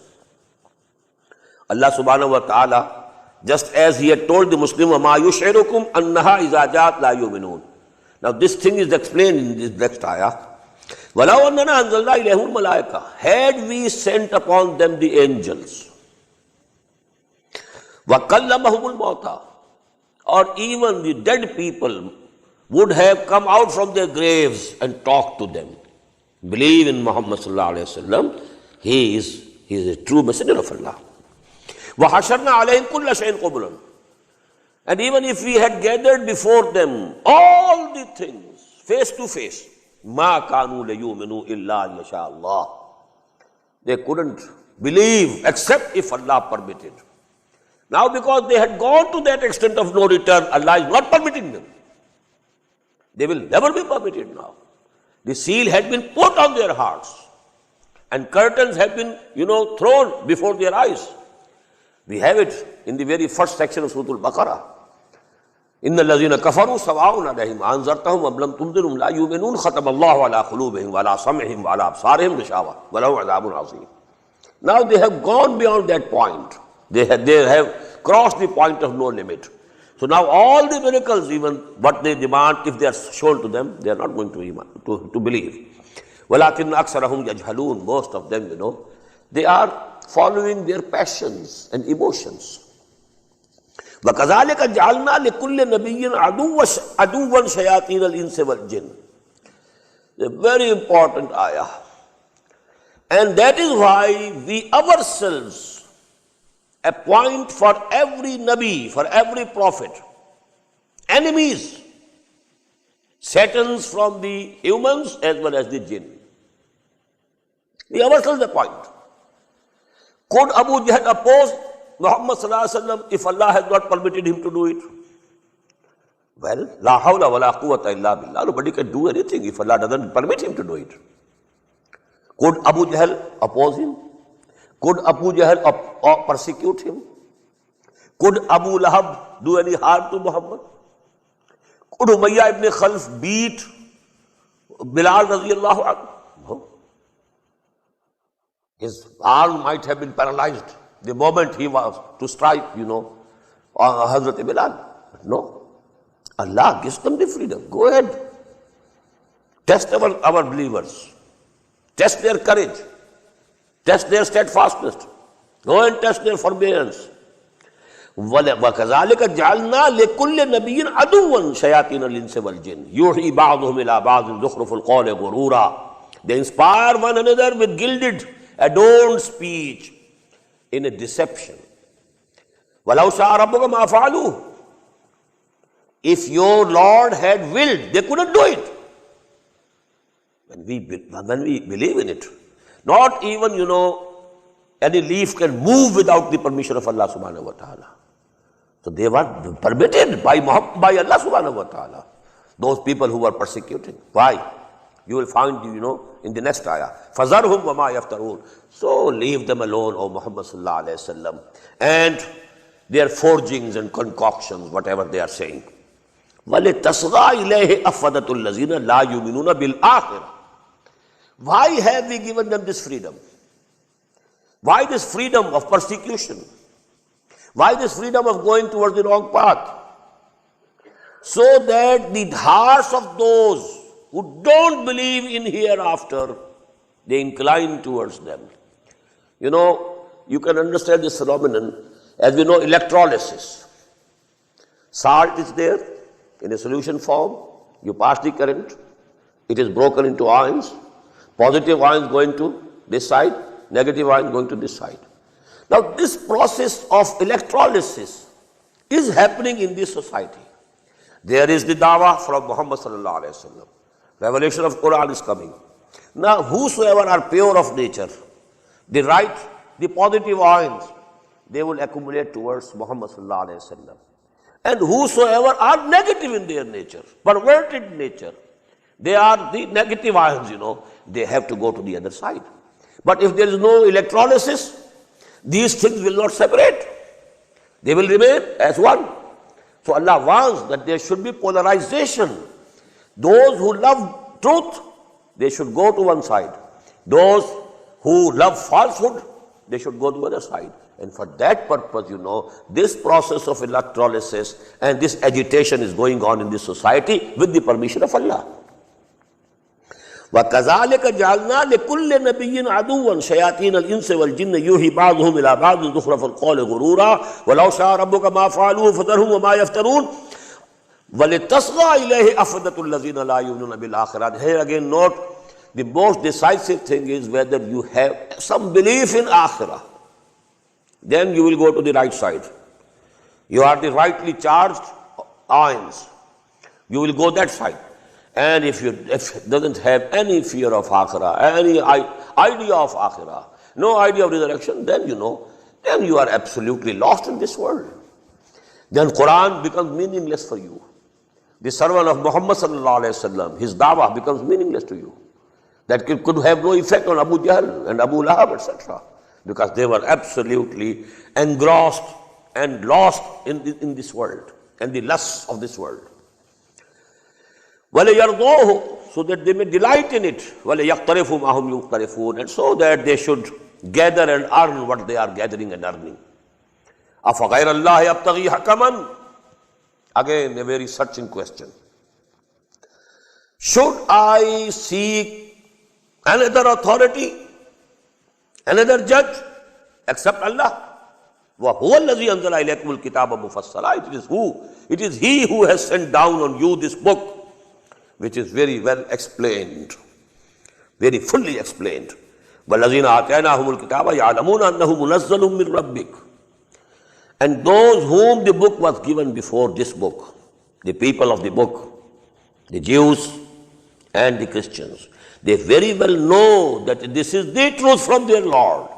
Allah subhanahu wa ta'ala, just as he had told the Muslim, وَمَا يُشْعِرُكُمْ أَنَّهَا إِذَا جَاءَتْ لَا يُؤْمِنُونَ. Now this thing is explained in this next ayah. وَلَوْ أَنَّنَا أَنزَلْنَا إِلَيْهِمُ الْمَلَائِكَةَ. Had we sent upon them the angels, وَكَلَّمَهُمُ الْمَوْتَى. Or even the dead people would have come out from their graves and talked to them. Believe in Muhammad sallallahu alayhi wa sallam. He is a true messenger of Allah. وَحَشَرْنَا عَلَيْهِمْ كُلَّ شَيْءٍ قُبُلًا. And even if we had gathered before them all the things face to face, مَا كَانُوا لَيُؤْمِنُوا إِلَّا أَن يَشَاءَ اللَّهُ. They couldn't believe except if Allah permitted. Now because they had gone to that extent of no return, Allah is not permitting them. They will never be permitted now. The seal had been put on their hearts and curtains have been, thrown before their eyes. We have it in the very first section of Surah Al-Baqarah. إِنَّ الَّذِينَ كَفَرُوا سَوَاءٌ عَلَيْهِمْ أَنذَرْتَهُمْ أَمْ لَمْ تُنذِرْهُمْ لَا يُؤْمِنُونَ خَتَمَ اللَّهُ عَلَى قُلُوبِهِمْ وَعَلَى سَمْعِهِمْ وَعَلَى أَبْصَارِهِمْ غِشَاوَةٌ وَلَهُمْ عَذَابٌ عَظِيمٌ. Now they have gone beyond that point. They have crossed the point of no limit. So now all the miracles, even what they demand, if they are shown to them, they are not going to believe. وَلَكِنَّ أَكْثَرَهُمْ يَجْهَلُونَ. Most of them, they are following their passions and emotions. وَكَذَلِكَ جَعَلْنَا لِكُلِّ نَبِيٍّ عَدُوًّا شَيَاطِينَ الْإِنسِ وَالْجِنِّ. A very important ayah. And that is why we ourselves appoint for every Nabi, for every prophet, enemies, Satans from the humans as well as the jinn. He oversells the point. Could Abu Jahl oppose Muhammad sallallahu alaihi wasallam if Allah has not permitted him to do it? Well, la hawla wa la quwwata illa billah. Nobody can do anything if Allah doesn't permit him to do it. Could Abu Jahl oppose him? Could Abu Jahl persecute him? Could Abu Lahab do any harm to Muhammad? Could Umayyah ibn Khalf beat Bilal radiyallahu anhu? No. His arm might have been paralyzed the moment he was to strike, Hazrat Bilal. But no. Allah gives them the freedom. Go ahead. Test our believers. Test their courage. Test their steadfastness. Go and test their forbearance. وَكَذَلِكَ جَعَلْنَا لِكُلِّ نَبِيٍّ عَدُوًّا شَيَاطِينَ الْإِنسِ وَالْجِنِّ يُوحِي بَعْضُهُمْ إِلَىٰ بَعْضٍ زُخْرُفَ الْقَوْلِ غُرُورًا. They inspire one another with gilded, adorned speech in a deception. وَلَوْ شَاءَ رَبُّكَ مَا فَعَلُوهُ. If your Lord had willed, they couldn't do it. When we believe in it, not even, any leaf can move without the permission of Allah subhanahu wa ta'ala. So they were permitted by Allah subhanahu wa ta'ala. Those people who were persecuting. Why? You will find, in the next ayah. فَذَرْهُمْ وَمَا يَفْتَرُونَ. So leave them alone, O Muhammad sallallahu alayhi wa sallam, and their forgings and concoctions, whatever they are saying. وَلِتَصْغَى إِلَيْهِ أَفَّدَةُ الَّذِينَ لَا يُؤْمِنُونَ بِالْآخِرَةِ. Why have we given them this freedom? Why this freedom of persecution? Why this freedom of going towards the wrong path? So that the hearts of those who don't believe in hereafter, they incline towards them. You can understand this phenomenon as we know electrolysis. Salt is there in a solution form. You pass the current. It is broken into ions. Positive ions going to this side, negative ions going to this side. Now this process of electrolysis is happening in this society. There is the dawah from Muhammad sallallahu alaihi wasallam. Revelation of Quran is coming. Now whosoever are pure of nature, the positive ions, they will accumulate towards Muhammad sallallahu alaihi wasallam. And whosoever are negative in their nature, perverted nature, they are the negative ions, they have to go to the other side. But if there is no electrolysis, these things will not separate. They will remain as one. So Allah wants that there should be polarization. Those who love truth, they should go to one side. Those who love falsehood, they should go to the other side. And for that purpose, this process of electrolysis and this agitation is going on in this society with the permission of Allah. وَكَذَلِكَ جَعَلْنَا لِكُلِّ نَبِيٍّ عَدُوًّا شَيَاطِينَ الْإِنسِ وَالْجِنِّ يُوحِي بَعْضُهُمْ إِلَىٰ بَعْضٍ زُخْرُفَ الْقَوْلِ غُرُورًا وَلَوْ شَاءَ رَبُّكَ مَا فَعَلُوهُ فَذَرْهُمْ وَمَا يَفْتَرُونَ وَلِتَصْغَى إِلَيْهِ أَفْئِدَةُ الَّذِينَ لَا يُؤْمِنُونَ بِالْآخِرَةِ. Here again note, the most decisive thing is whether you have some belief in Akhirah. Then you will go to the right side. You are the rightly charged ions. You will go that side. And if doesn't have any fear of Akhirah, any idea of Akhirah, no idea of resurrection, then then you are absolutely lost in this world. Then Quran becomes meaningless for you. The servant of Muhammad sallallahu alaihi wasallam, his dawah becomes meaningless to you. That could have no effect on Abu Jahl and Abu Lahab, etc. Because they were absolutely engrossed and lost in this world and the lusts of this world. وَلَيَرْضَوْهُ, so that they may delight in it. وَلَيَقْتَرِفُوا مَا هُمْ يُقْتَرِفُونَ, and so that they should gather and earn what they are gathering and earning. أَفَغَيْرَ اللَّهِ يَبْتَغِي حَكَمًا. Again, a very searching question. Should I seek another authority, another judge, except Allah? وَهُوَ الَّذِي أَنزَلَ إِلَيْكُمُ الْكِتَابَ مُفَصَّلًا. It is He who has sent down on you this book, which is very well explained, very fully explained. وَالَّذِينَ آتَيْنَاهُمُ الْكِتَابَ يَعْلَمُونَ أَنَّهُ مُنَزَّلٌ مِّن رَبِّكَ. And those whom the book was given before this book, the people of the book, the Jews and the Christians. They very well know that this is the truth from their Lord.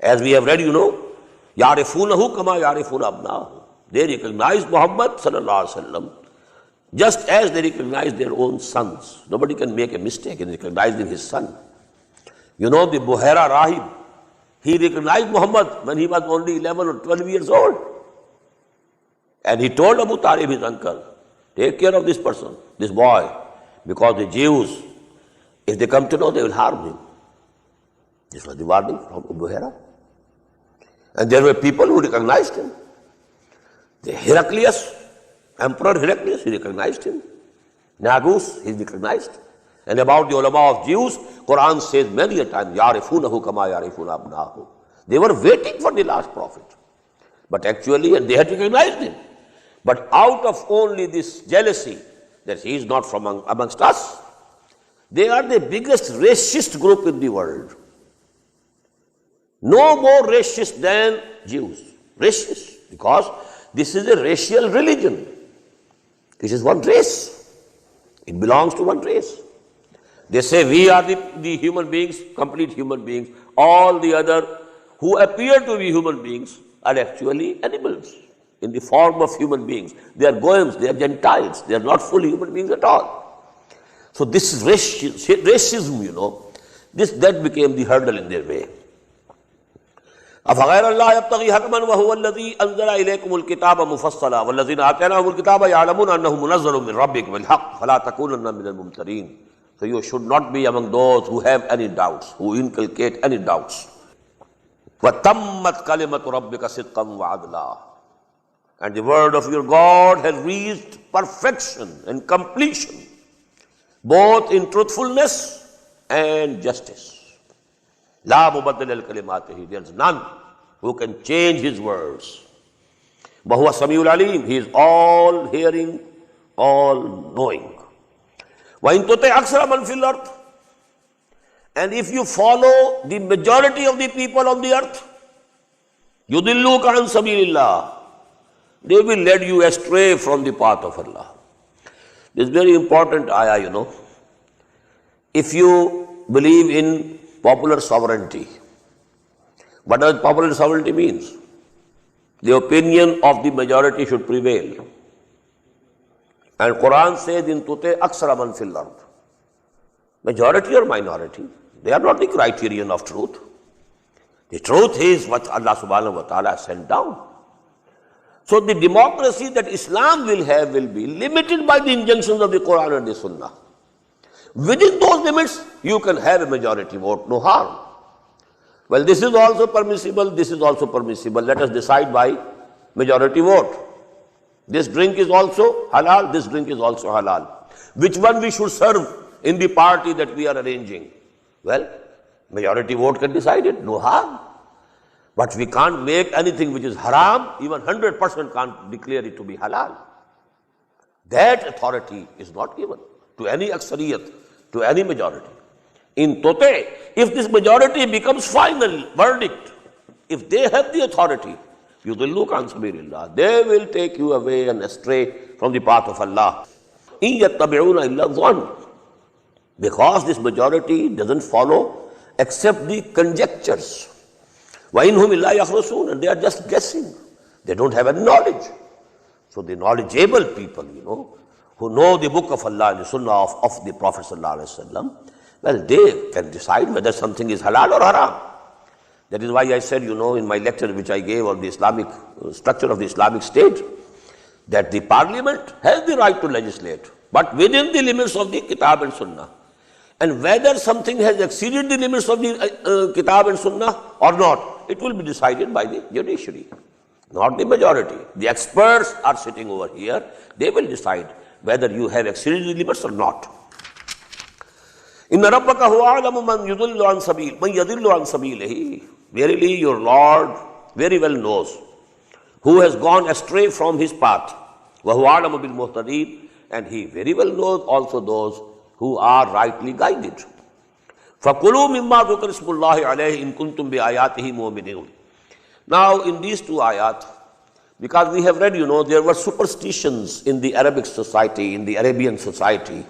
As we have read, يَعْرِفُونَهُ كَمَا يَعْرِفُونَ أَبْنَاهُ. They recognize Muhammad sallallahu alaihi wasallam just as they recognize their own sons. Nobody can make a mistake in recognizing his son. The Buhaira Rahib, he recognized Muhammad when he was only 11 or 12 years old. And he told Abu Talib, his uncle, take care of this person, this boy, because the Jews, if they come to know, they will harm him. This was the warning from Abu Buhaira. And there were people who recognized him. The Heraclius, Emperor Heraclius, he recognized him. Nagus, he recognized. And about the ulama of Jews, Quran says many a time, يَعْرِفُونَهُ كَمَا يَعْرِفُونَ أَبْنَاهُ. They were waiting for the last prophet. But actually, and they had recognized him. But out of only this jealousy that he is not from amongst us, they are the biggest racist group in the world. No more racist than Jews. Racist, because this is a racial religion. This is one race. It belongs to one race. They say we are the human beings, complete human beings. All the other who appear to be human beings are actually animals in the form of human beings. They are goyim, they are Gentiles. They are not fully human beings at all. So this is racism, that became the hurdle in their way. أَفَغَيْرَ اللَّهِ يَبْتَغِي حَكْمًا وَهُوَ الَّذِي أَنزَلَ إِلَيْكُمُ الْكِتَابَ مُفَصَّلًا وَالَّذِينَ آتَيْنَاهُمُ الْكِتَابَ يَعْلَمُونَ أَنَّهُ مُنَزَّلٌ مِّن رَّبِّكَ بِالْحَقِّ فَلَا تَكُونَنَّ مِنَ الْمُمْتَرِينَ. So you should not be among those who have any doubts, who inculcate any doubts. وَتَمَّتْ كَلِمَةُ رَبِّكَ صِدْقًا وَعَدْلًا. And the word of your God has reached perfection and completion, both in truthfulness and justice. لَا مُبَدِّلَ لِكَلِمَاتِهِ. There is none who can change his words. وَهُوَ السَّمِيعُ الْعَلِيمُ. He is all hearing, all knowing. وَإِن تُطِعْ أَكْثَرَ مَنْ فِي الْأَرْضِ. And if you follow the majority of the people on the earth, يُضِلُّوكَ عَنْ سَبِيلِ اللَّهِ. They will lead you astray from the path of Allah. This is very important ayah, If you believe in popular sovereignty, what does popular sovereignty means? The opinion of the majority should prevail. And Quran says in Tute Aksara Man fil ard. Majority or minority, they are not the criterion of truth. The truth is what Allah subhanahu wa ta'ala sent down. So the democracy that Islam will have will be limited by the injunctions of the Quran and the Sunnah. Within those limits, you can have a majority vote, no harm. Well, this is also permissible, this is also permissible. Let us decide by majority vote. This drink is also halal, this drink is also halal. Which one we should serve in the party that we are arranging? Well, majority vote can decide it, no harm. But we can't make anything which is haram, even 100% can't declare it to be halal. That authority is not given to any aksariyat, to any majority. In Tote, if this majority becomes final verdict, if they have the authority, يُضِلُّوكَ عَنْ سَبِيلِ اللَّهِ, they will take you away and astray from the path of Allah. إِن يَتَّبِعُونَ إِلَّا الظَّنَّ. Because this majority doesn't follow except the conjectures. وَإِنْهُمْ إِلَّا يَخْرُصُونَ. And they are just guessing. They don't have any knowledge. So the knowledgeable people, who know the book of Allah and the Sunnah of the Prophet ﷺ, well, they can decide whether something is halal or haram. That is why I said, in my lecture which I gave on the Islamic structure of the Islamic State, that the Parliament has the right to legislate, but within the limits of the Kitab and Sunnah. And whether something has exceeded the limits of the Kitab and Sunnah or not, it will be decided by the judiciary, not the majority. The experts are sitting over here, they will decide whether you have exceeded the limits or not. إِنَّ رَبَّكَ هُوَ أَعْلَمُ مَنْ يَضِلُّ عَنْ سَبِيلِهِ. Verily your Lord very well knows who has gone astray from his path. وَهُوَ أَعْلَمُ بِالْمُهْتَدِينَ. And he very well knows also those who are rightly guided. فَقُلُوا مِمَّا ذُكِرَ اسْمُ اللَّهِ عَلَيْهِ إِن كُنتُمْ بِآيَاتِهِ مُؤْمِنِينَ. Now in these two ayat, because we have read, there were superstitions in the Arabic society, in the Arabian society,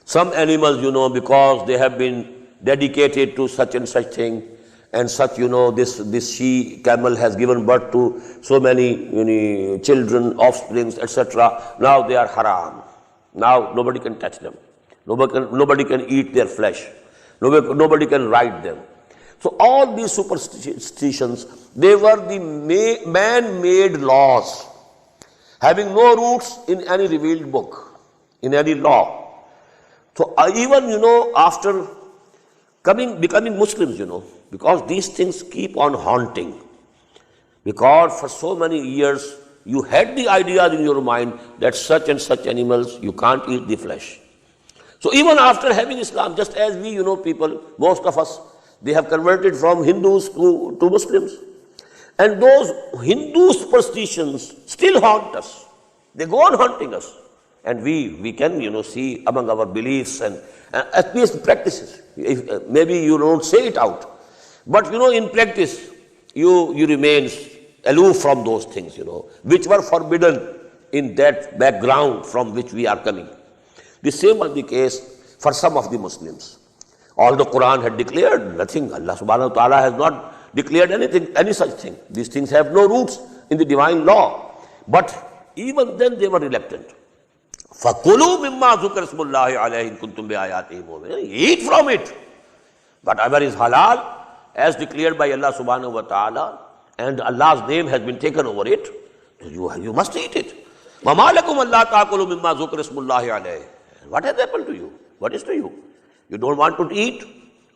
Some animals, because they have been dedicated to such and such thing, and such, this she camel has given birth to so many children, offsprings, etc. Now they are haram. Now nobody can touch them. Nobody can eat their flesh. Nobody can ride them. So all these superstitions, they were the man-made laws, having no roots in any revealed book, in any law. So even, after becoming Muslims, because these things keep on haunting. Because for so many years, you had the ideas in your mind that such and such animals, you can't eat the flesh. So even after having Islam, just as we, people, most of us, they have converted from Hindus to Muslims. And those Hindu superstitions still haunt us. They go on haunting us. And we can, see among our beliefs and at least practices. Maybe you don't say it out. But, in practice, you remain aloof from those things, which were forbidden in that background from which we are coming. The same was the case for some of the Muslims. All the Quran had declared nothing. Allah subhanahu wa ta'ala has not declared anything, any such thing. These things have no roots in the divine law. But even then they were reluctant. فَقُلُوا مِمَّا ذُكِرَ اسْمُ اللَّهِ عَلَيْهِ إِن كُنتُم بِآيَاتِهِ مُؤْمِنِينَ. Eat from it. Whatever is halal, as declared by Allah subhanahu wa ta'ala, and Allah's name has been taken over it, you must eat it. وَمَا لَكُمْ أَلَّا تَأْكُلُوا مِمَّا ذُكِرَ اسْمُ اللَّهِ عَلَيْهِ. What has happened to you? What is to you? You don't want to eat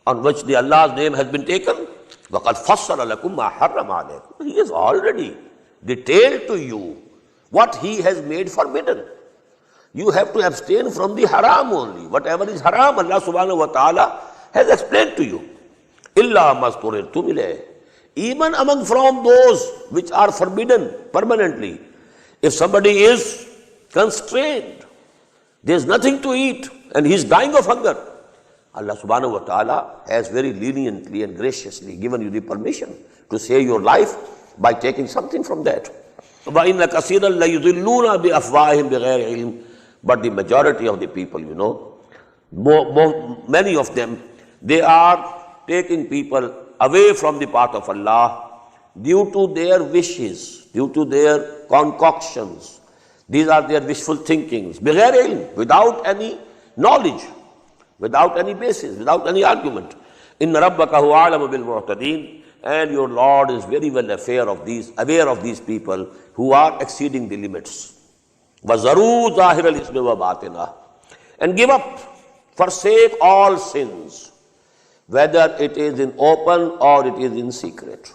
on which the Allah's name has been taken? وَقَدْ فَصَّلَ لَكُمْ مَا حَرَّمَ عَلَيْكُمْ. He has already detailed to you what He has made forbidden. You have to abstain from the haram only. Whatever is haram, Allah subhanahu wa ta'ala has explained to you. إِلَّا مَسْتُرِرْتُمْ إِلَيْهِ. Even among from those which are forbidden permanently, if somebody is constrained, there is nothing to eat and he is dying of hunger, Allah subhanahu wa ta'ala has very leniently and graciously given you the permission to save your life by taking something from that. وَإِنَّ كَثِيرًا لَيُضِلُّونَ بِأَفْوَاهِهِمْ بِغَيْرِ عِلْمٍ. But the majority of the people, many of them, they are taking people away from the path of Allah due to their wishes, due to their concoctions. These are their wishful thinkings, بِغَيْرِ عِلْمٍ, without any knowledge, without any basis, without any argument. إِنَّ رَبَّكَ هُوَ أَعْلَمُ بِالْمُعْتَدِينَ. And your Lord is very well aware of these people who are exceeding the limits. وَذَرُوا ظَاهِرَ الْإِثْمِ وَبَاطِنَهُ. And give up, forsake all sins, whether it is in open or it is in secret,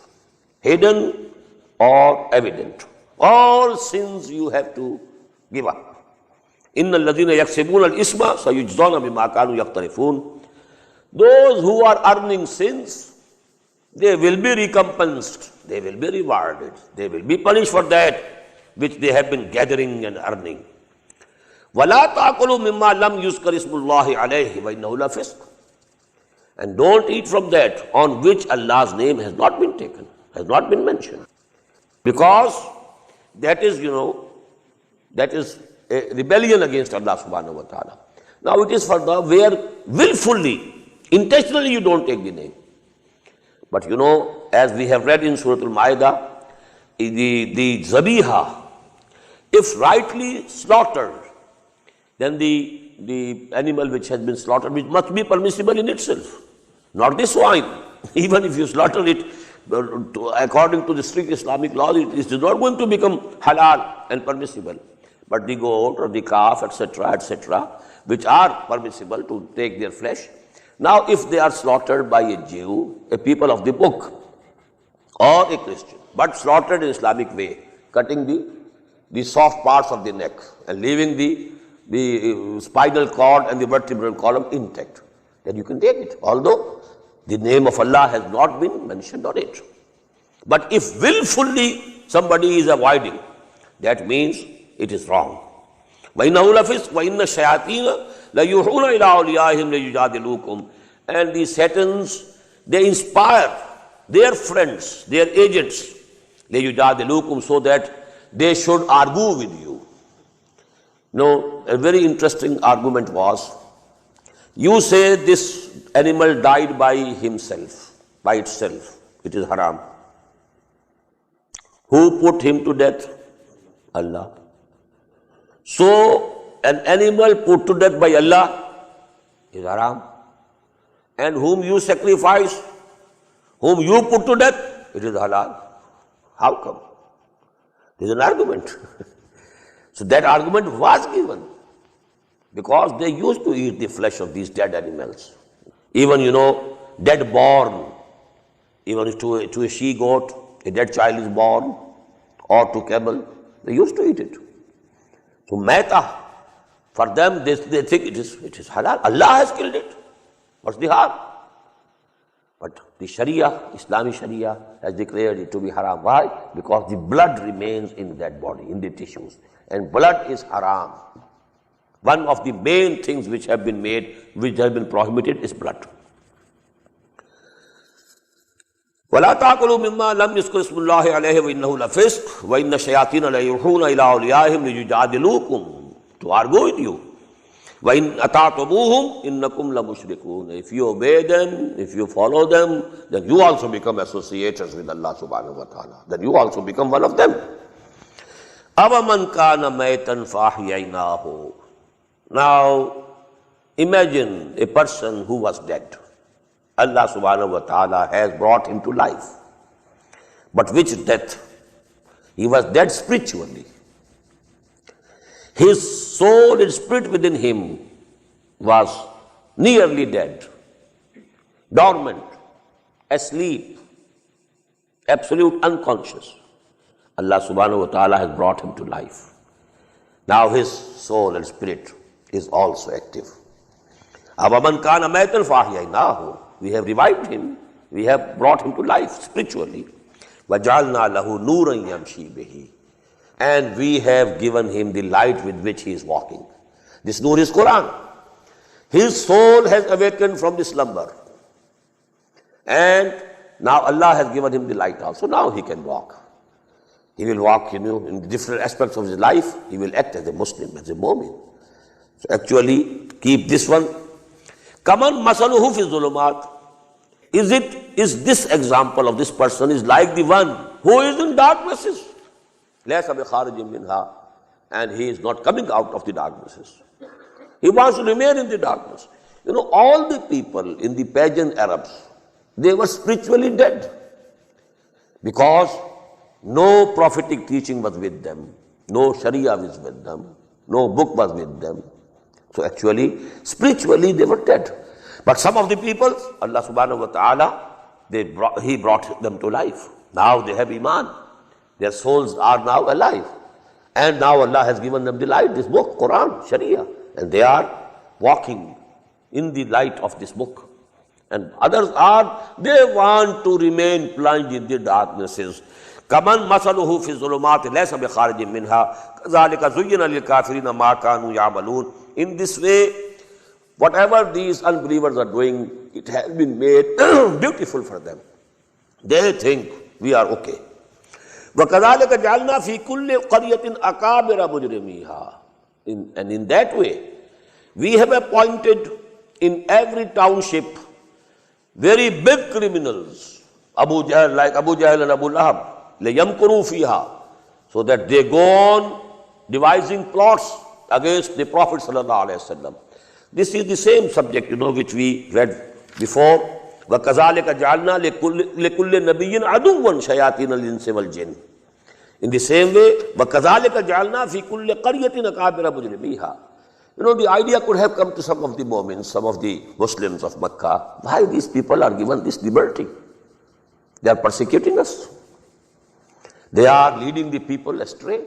hidden or evident. All sins you have to give up. إِنَّ الَّذِينَ يَكْسِبُونَ الْإِثْمَ سَيُجْزَوْنَ بِمَا كَانُوا يَقْتَرِفُونَ. Those who are earning sins, they will be recompensed, they will be rewarded, they will be punished for that which they have been gathering and earning. وَلَا تَأْكُلُوا مِمَّا لَمْ يُذْكَرِ اسْمُ اللَّهِ عَلَيْهِ وَإِنَّهُ لَفِسْقٌ. And don't eat from that on which Allah's name has not been taken, has not been mentioned. Because that is, that is a rebellion against Allah subhanahu wa ta'ala. Now it is for the where willfully, intentionally you don't take the name. But as we have read in Surah Al-Ma'idah, the zabiha, if rightly slaughtered, then the animal which has been slaughtered, which must be permissible in itself, not the swine. Even if you slaughter it according to the strict Islamic laws, it is not going to become halal and permissible. But the goat or the calf, etc., which are permissible to take their flesh. Now, if they are slaughtered by a Jew, a people of the book, or a Christian, but slaughtered in Islamic way, cutting the soft parts of the neck and leaving the spinal cord and the vertebral column intact, then you can take it, although the name of Allah has not been mentioned on it. But if willfully somebody is avoiding, that means it is wrong. وَإِنَّهُ لَفِسْقٌ وَإِنَّ الشَّيَاطِينَ لَيُوحُونَ إِلَىٰ أَوْلِيَائِهِمْ لِيُجَادِلُوكُمْ. And the Satans, they inspire their friends, their agents, لِيُجَادِلُوكُمْ, so that they should argue with you. A very interesting argument was You say this animal died by himself, by itself. It is haram. Who put him to death? Allah. So, an animal put to death by Allah is haram. And whom you sacrifice, whom you put to death, it is halal. How come? There is an argument. So that argument was given because they used to eat the flesh of these dead animals. Even, dead born, even to a she-goat, a dead child is born, or to camel, they used to eat it. So maita, for them, they think it is halal. Allah has killed it. What's the harm? But the Sharia, Islamic Sharia, has declared it to be haram. Why? Because the blood remains in that body, in the tissues. And blood is haram. One of the main things which have been made, which have been prohibited, is blood. وَلَا تَأْكُلُوا مِمَّا لَمْ يُذْكَرِ اسْمُ اللَّهِ عَلَيْهِ وَإِنَّهُ لَفِسْقٌ وَإِنَّ الشَّيَاطِينَ لَيُوحُونَ إِلَىٰ أَوْلِيَائِهِمْ لِيُجَادِلُوكُمْ, to argue with you. وَإِنْ أَطَعْتُمُوهُمْ إِنَّكُمْ لَمُشْرِكُونَ. If you obey them, if you follow them, then you also become associators with Allah subhanahu wa ta'ala. Then you also become one of them. أَوَمَنْ كَانَ مَيْتًا فَأَحْيَيْنَاهُ. Now, imagine a person who was dead. Allah subhanahu wa ta'ala has brought him to life. But which death? He was dead spiritually. His soul and spirit within him was nearly dead, dormant, asleep, absolute unconscious. Allah subhanahu wa ta'ala has brought him to life. Now his soul and spirit is also active. أَوَمَنْ كَانَ مَيْتًا فَأَحْيَيْنَاهُ. We have revived him, we have brought him to life spiritually. وَجَعَلْنَا لَهُ نُورًا يَمْشِي بِهِ. And we have given him the light with which he is walking. This nur is Quran. His soul has awakened from the slumber. And now Allah has given him the light also. Now he can walk. He will walk, in different aspects of his life. He will act as a Muslim, as a mu'min. So actually, keep this one. Kaman masaluhu fi zulumat. Is this example of this person is like the one who is in darknesses? Laysa bi kharijin minha. And he is not coming out of the darknesses. He wants to remain in the darkness. All the people in the pagan Arabs, they were spiritually dead. Because no prophetic teaching was with them. No Sharia was with them. No book was with them. So actually, spiritually they were dead. But some of the people, Allah subhanahu wa ta'ala, He brought them to life. Now they have Iman. Their souls are now alive. And now Allah has given them the light, this book, Quran, Sharia. And they are walking in the light of this book. And others they want to remain plunged in the darknesses. كَمَنْ مَثَلُهُ فِي الظُّلُمَاتِ لَيْسَ بِخَارِجٍ مِنْهَا كَذَلِكَ زُيِّنَ لِلْكَافِرِينَ مَا كَانُوا يَعْمَلُونَ. In this way, whatever these unbelievers are doing, it has been made beautiful for them. They think we are okay. وَكَذَلِكَ جَعَلْنَا فِي كُلِّ قَرْيَةٍ أَكَابِرَ مُجْرِمِيهَا. And in that way, we have appointed in every township very big criminals, like Abu Jahl and Abu Lahab, لَيَمْكُرُوا فِيهَا, so that they go on devising plots against the Prophet sallallahu alaihi wasallam. This is the same subject, which we read before. وَكَذَلِكَ جَعَلْنَا لِكُلِّ نَبِيٍّ عَدُوًّا شَيَاطِينَ الْإِنسِ وَالْجِنِّ. In the same way, وَكَذَلِكَ جَعَلْنَا فِي كُلِّ قَرْيَةٍ أَكَابِرَ مُجْرِمِيهَا. The idea could have come to some of the Mu'mins, some of the Muslims of Makkah. Why these people are given this liberty? They are persecuting us. They are leading the people astray,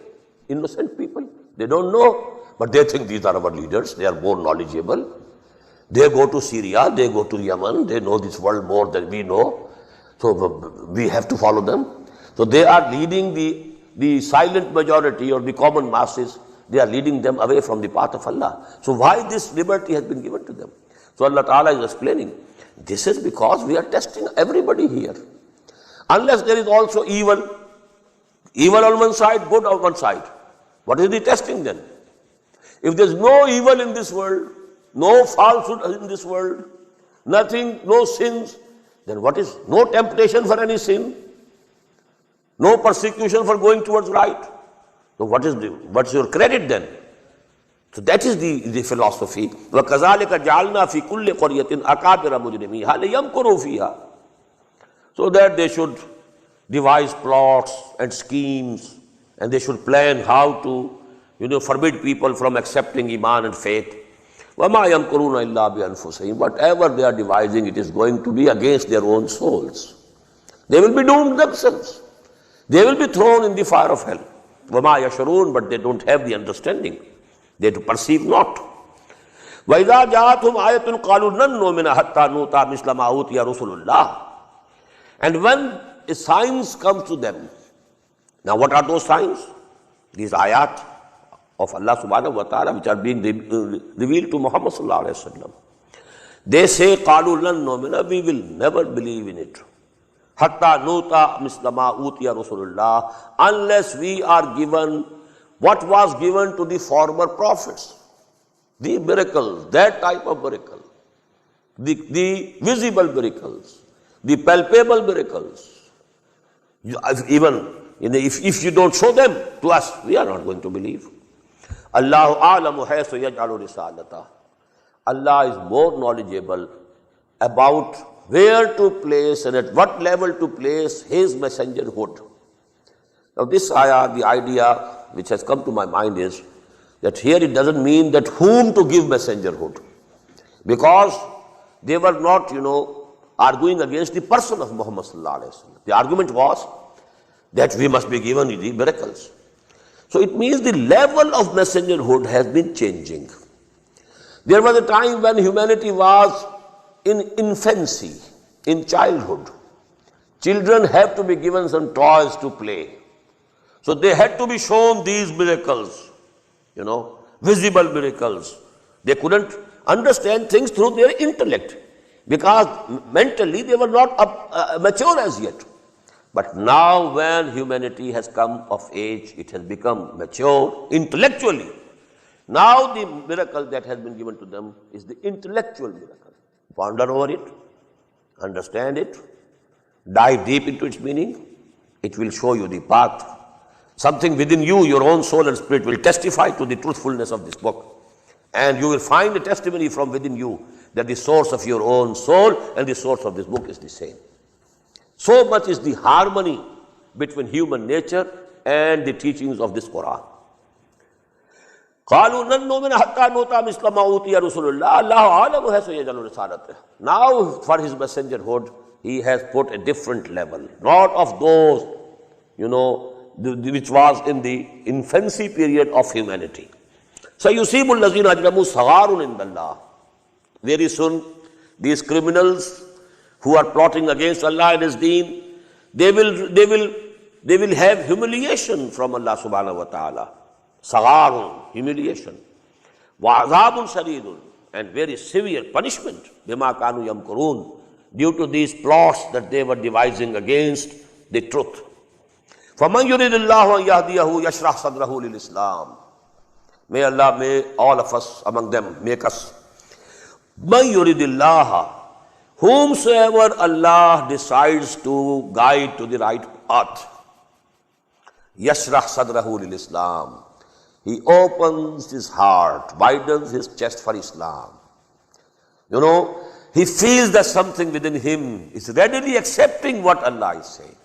innocent people. They don't know, but they think these are our leaders. They are more knowledgeable. They go to Syria, they go to Yemen, they know this world more than we know. So we have to follow them. So they are leading the silent majority or the common masses. They are leading them away from the path of Allah. So why this liberty has been given to them? So Allah Ta'ala is explaining, this is because we are testing everybody here. Unless there is also evil on one side, good on one side. What is the testing then? If there is no evil in this world, no falsehood in this world, nothing, no sins, then what is, no temptation for any sin, no persecution for going towards right. So what's your credit then? So that is the philosophy. وَكَذَلِكَ جَعَلْنَا فِي كُلِّ قَرْيَةٍ أَكَابِرَ مُجْرِمِيهَا لِيَمْكُرُوا فِيهَا, so that they should devise plots and schemes, and they should plan how to, forbid people from accepting Iman and faith. وَمَا يَمْكُرُونَ إِلَّا بِأَنفُسِهِمْ, whatever they are devising, it is going to be against their own souls. They will be doomed themselves. They will be thrown in the fire of hell. وَمَا يَشْعُرُونَ, but they don't have the understanding. They to perceive not. وَإِذَا جَاءَتْهُمْ آيَةٌ قَالُوا لَن نُؤْمِنَ حَتَّى نُؤْتَىٰ مِثْلَ مَا أُوتِيَ رُسُلُ اللَّهِ. And when a signs comes to them, now what are those signs? These ayat of Allah subhanahu wa ta'ala which are being revealed to Muhammad sallallahu alayhi wa sallam. They say, قَالُوا لَن نُؤْمِنَ, we will never believe in it. حَتَّى نُؤْتَىٰ مِثْلَ مَا أُوتِيَ رُسُلُ اللَّهِ, unless we are given what was given to the former prophets. The miracles, that type of miracle, the visible miracles, the palpable miracles. Even if you don't show them to us, we are not going to believe. Allahu a'lamu haythu yaj'alu risalatah. Allah is more knowledgeable about where to place and at what level to place His messengerhood. Now this ayah, the idea which has come to my mind is that here it doesn't mean that whom to give messengerhood, because they were not, arguing against the person of Muhammad sallallahu alaihi wasallam. The argument was that we must be given the miracles. So it means the level of messengerhood has been changing. There was a time when humanity was in infancy, in childhood. Children have to be given some toys to play. So they had to be shown these miracles, visible miracles. They couldn't understand things through their intellect, because mentally they were not mature as yet. But now when humanity has come of age, it has become mature intellectually. Now the miracle that has been given to them is the intellectual miracle. Ponder over it, understand it, dive deep into its meaning. It will show you the path. Something within you, your own soul and spirit, will testify to the truthfulness of this book. And you will find a testimony from within you that the source of your own soul and the source of this book is the same. So much is the harmony between human nature and the teachings of this Quran. قَالُوا لَن نُؤْمِنَ حَتَّى نُؤْتَىٰ مِثْلَ مَا أُوتِيَ رُسُلُ اللَّهِ اللَّهُ أَعْلَمُ حَيْثُ يَجْعَلُ رِسَالَتَهُ. Now for His messengerhood, He has put a different level, not of those, which was in the infancy period of humanity. سَيُصِيبُ الَّذِينَ أَجْرَمُوا صَغَارٌ عِندَ اللَّهِ. Very soon, these criminals who are plotting against Allah and His deen, they will have humiliation from Allah subhanahu wa ta'ala. Sagarun, humiliation. وَعَذَابٌ شَدِيدٌ, and very severe punishment. بِمَا كَانُوا يَمْكُرُونَ, due to these plots that they were devising against the truth. فَمَنْ يُرِدِ اللَّهُ أَنْ يَهْدِيَهُ يَشْرَحْ صَدْرَهُ لِلْإِسْلَامِ. May Allah, may all of us among them make us. مَنْ يُرِدِ اللَّهَ, whomsoever Allah decides to guide to the right path. يَشْرَحْ صَدْرَهُ لِلْإِسْلَامِ, He opens his heart, widens his chest for Islam. He feels that something within him is readily accepting what Allah is saying.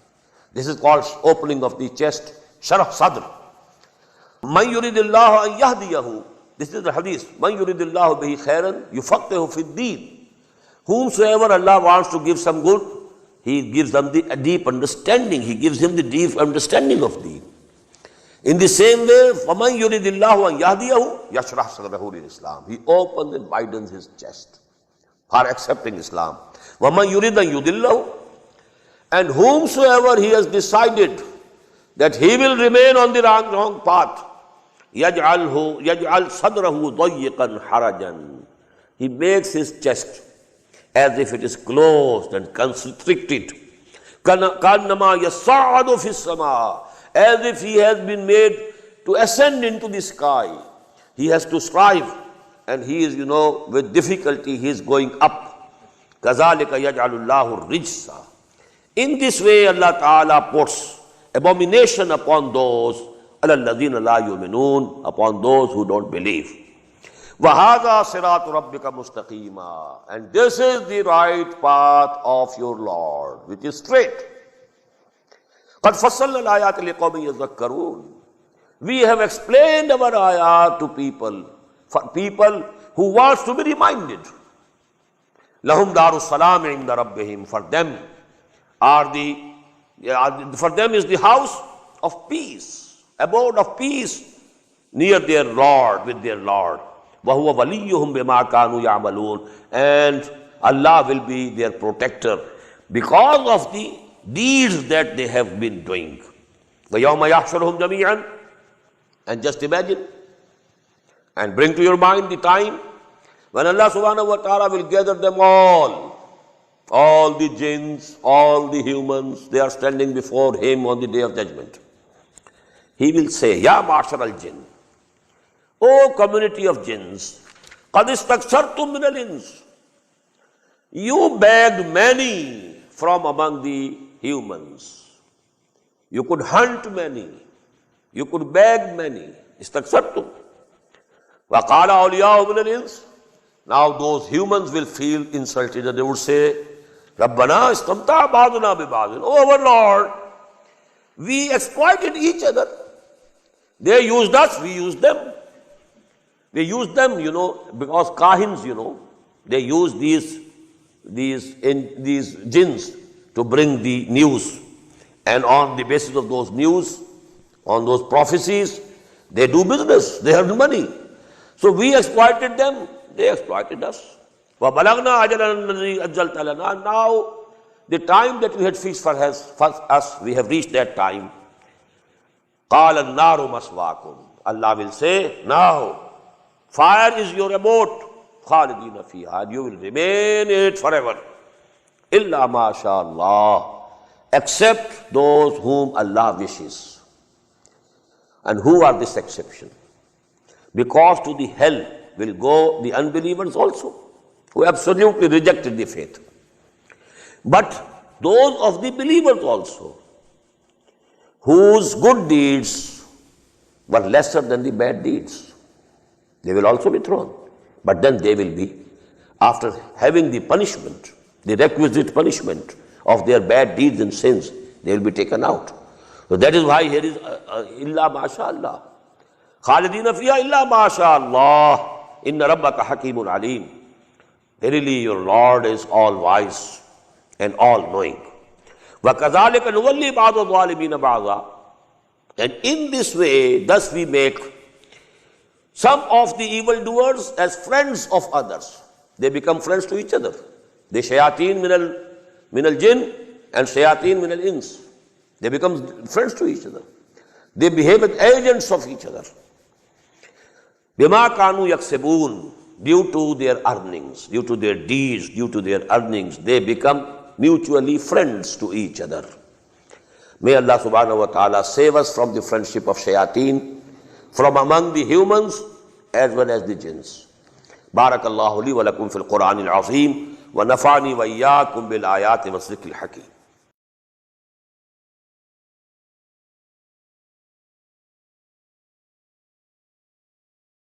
This is called opening of the chest, sharh sadr. مَنْ يُرِدِ اللَّهُ أَنْ يَهْدِيَهُ, this is the hadith. مَنْ يُرِدِ اللَّهُ بِهِ خَيْرًا يُفَقِّهُ فِي الدِّينِ. Whomsoever Allah wants to give some good, He gives them a deep understanding. He gives him the deep understanding of deen. In the same way, فَمَنْ يُرِدِ اللَّهُ أَنْ يَهْدِيَهُ يَشْرَحْ صَدْرَهُ لِلْإِسْلَامِ. He opens and widens his chest for accepting Islam. وَمَنْ يُرِدْ أَنْ يُضِلَّهُ, and whomsoever He has decided that he will remain on the wrong path, يَجْعَلْ صَدْرَهُ ضَيِّقًا حَرَجًا. He makes his chest as if it is closed and constricted. كَأَنَّمَا يَصَّعَّدُ فِي السَّمَاءِ, as if he has been made to ascend into the sky. He has to strive and he is, with difficulty he is going up. كَذَلِكَ يَجْعَلُ اللَّهُ الرِّجْسَ. In this way Allah Ta'ala puts abomination upon those عَلَى الَّذِينَ لَا يُؤْمِنُونَ, upon those who don't believe. وَهَذَا صِرَاطُ رَبِّكَ مُسْتَقِيمًا, and this is the right path of your Lord, which is straight. قَدْ فَصَّلْنَا الْآيَاتِ لِقَوْمٍ يَذَّكَّرُونَ. We have explained our ayat to people, for people who wants to be reminded. لَهُمْ دَارُ السَّلَامِ عِنْدَ رَبِّهِمْ. For them is the house of peace, abode of peace near their Lord, with their Lord. وَهُوَ وَلِيُّهُمْ بِمَا كَانُوا يَعْمَلُونَ. And Allah will be their protector because of the deeds that they have been doing. وَيَوْمَ يَحْشُرُهُمْ جَمِيعًا. And just imagine and bring to your mind the time when Allah subhanahu wa ta'ala will gather them all the jinns, all the humans, they are standing before Him on the Day of Judgment. He will say, Ya ma'ashar al-jinn, O community of jinns, qad istakthartum min al-ins. You begged many from among the humans. You could hunt many. You could beg many. Istakthartum. Wa qala awliya'u min al-ins. Now those humans will feel insulted and they would say, Rabbana istamta ba'duna bi ba'din. Oh our Lord, we exploited each other. They used us, we used them. They used them, because kahins, they use these jinns to bring the news. And on the basis of those news, on those prophecies, they do business, they earn money. So we exploited them, they exploited us. وَبَلَغْنَا أَجَلًا الَّذِي أَجَّلْتَ لَنَا. Now, the time that you had fixed for us, we have reached that time. قَالَ النَّارُ مَسْوَاكُمْ. Allah will say, now, fire is your abode. خَالِدِينَ فِيهَا. You will remain in it forever. إِلَّا مَا شَاءَ اللَّهُ. Except those whom Allah wishes. And who are this exception? Because to the hell will go the unbelievers also, who absolutely rejected the faith. But those of the believers also, whose good deeds were lesser than the bad deeds, they will also be thrown. But then they will be, after having the punishment, the requisite punishment of their bad deeds and sins, they will be taken out. So that is why here is illa masha'Allah. Khalidina fiha illa masha'Allah. Inna rabbaka hakimun alim. Verily your Lord is all wise and all knowing. وَكَذَلِكَ نُوَلِّي بَعْضَ الظَّالِمِينَ بَعْضًا. And in this way, thus we make some of the evildoers as friends of others. They become friends to each other. The shayateen min al-jinn and shayateen min al-ins. They become friends to each other. They behave as agents of each other. بِمَا كَانُوا يَكْسِبُونَ. Due to their earnings, due to their deeds, due to their earnings, they become mutually friends to each other. May Allah subhanahu wa ta'ala save us from the friendship of shayateen, from among the humans as well as the jinns. Barakallahu li wa lakum fil Qur'anil azim wa nafa'ani wa iyyakum bil ayati wa dhikril hakim.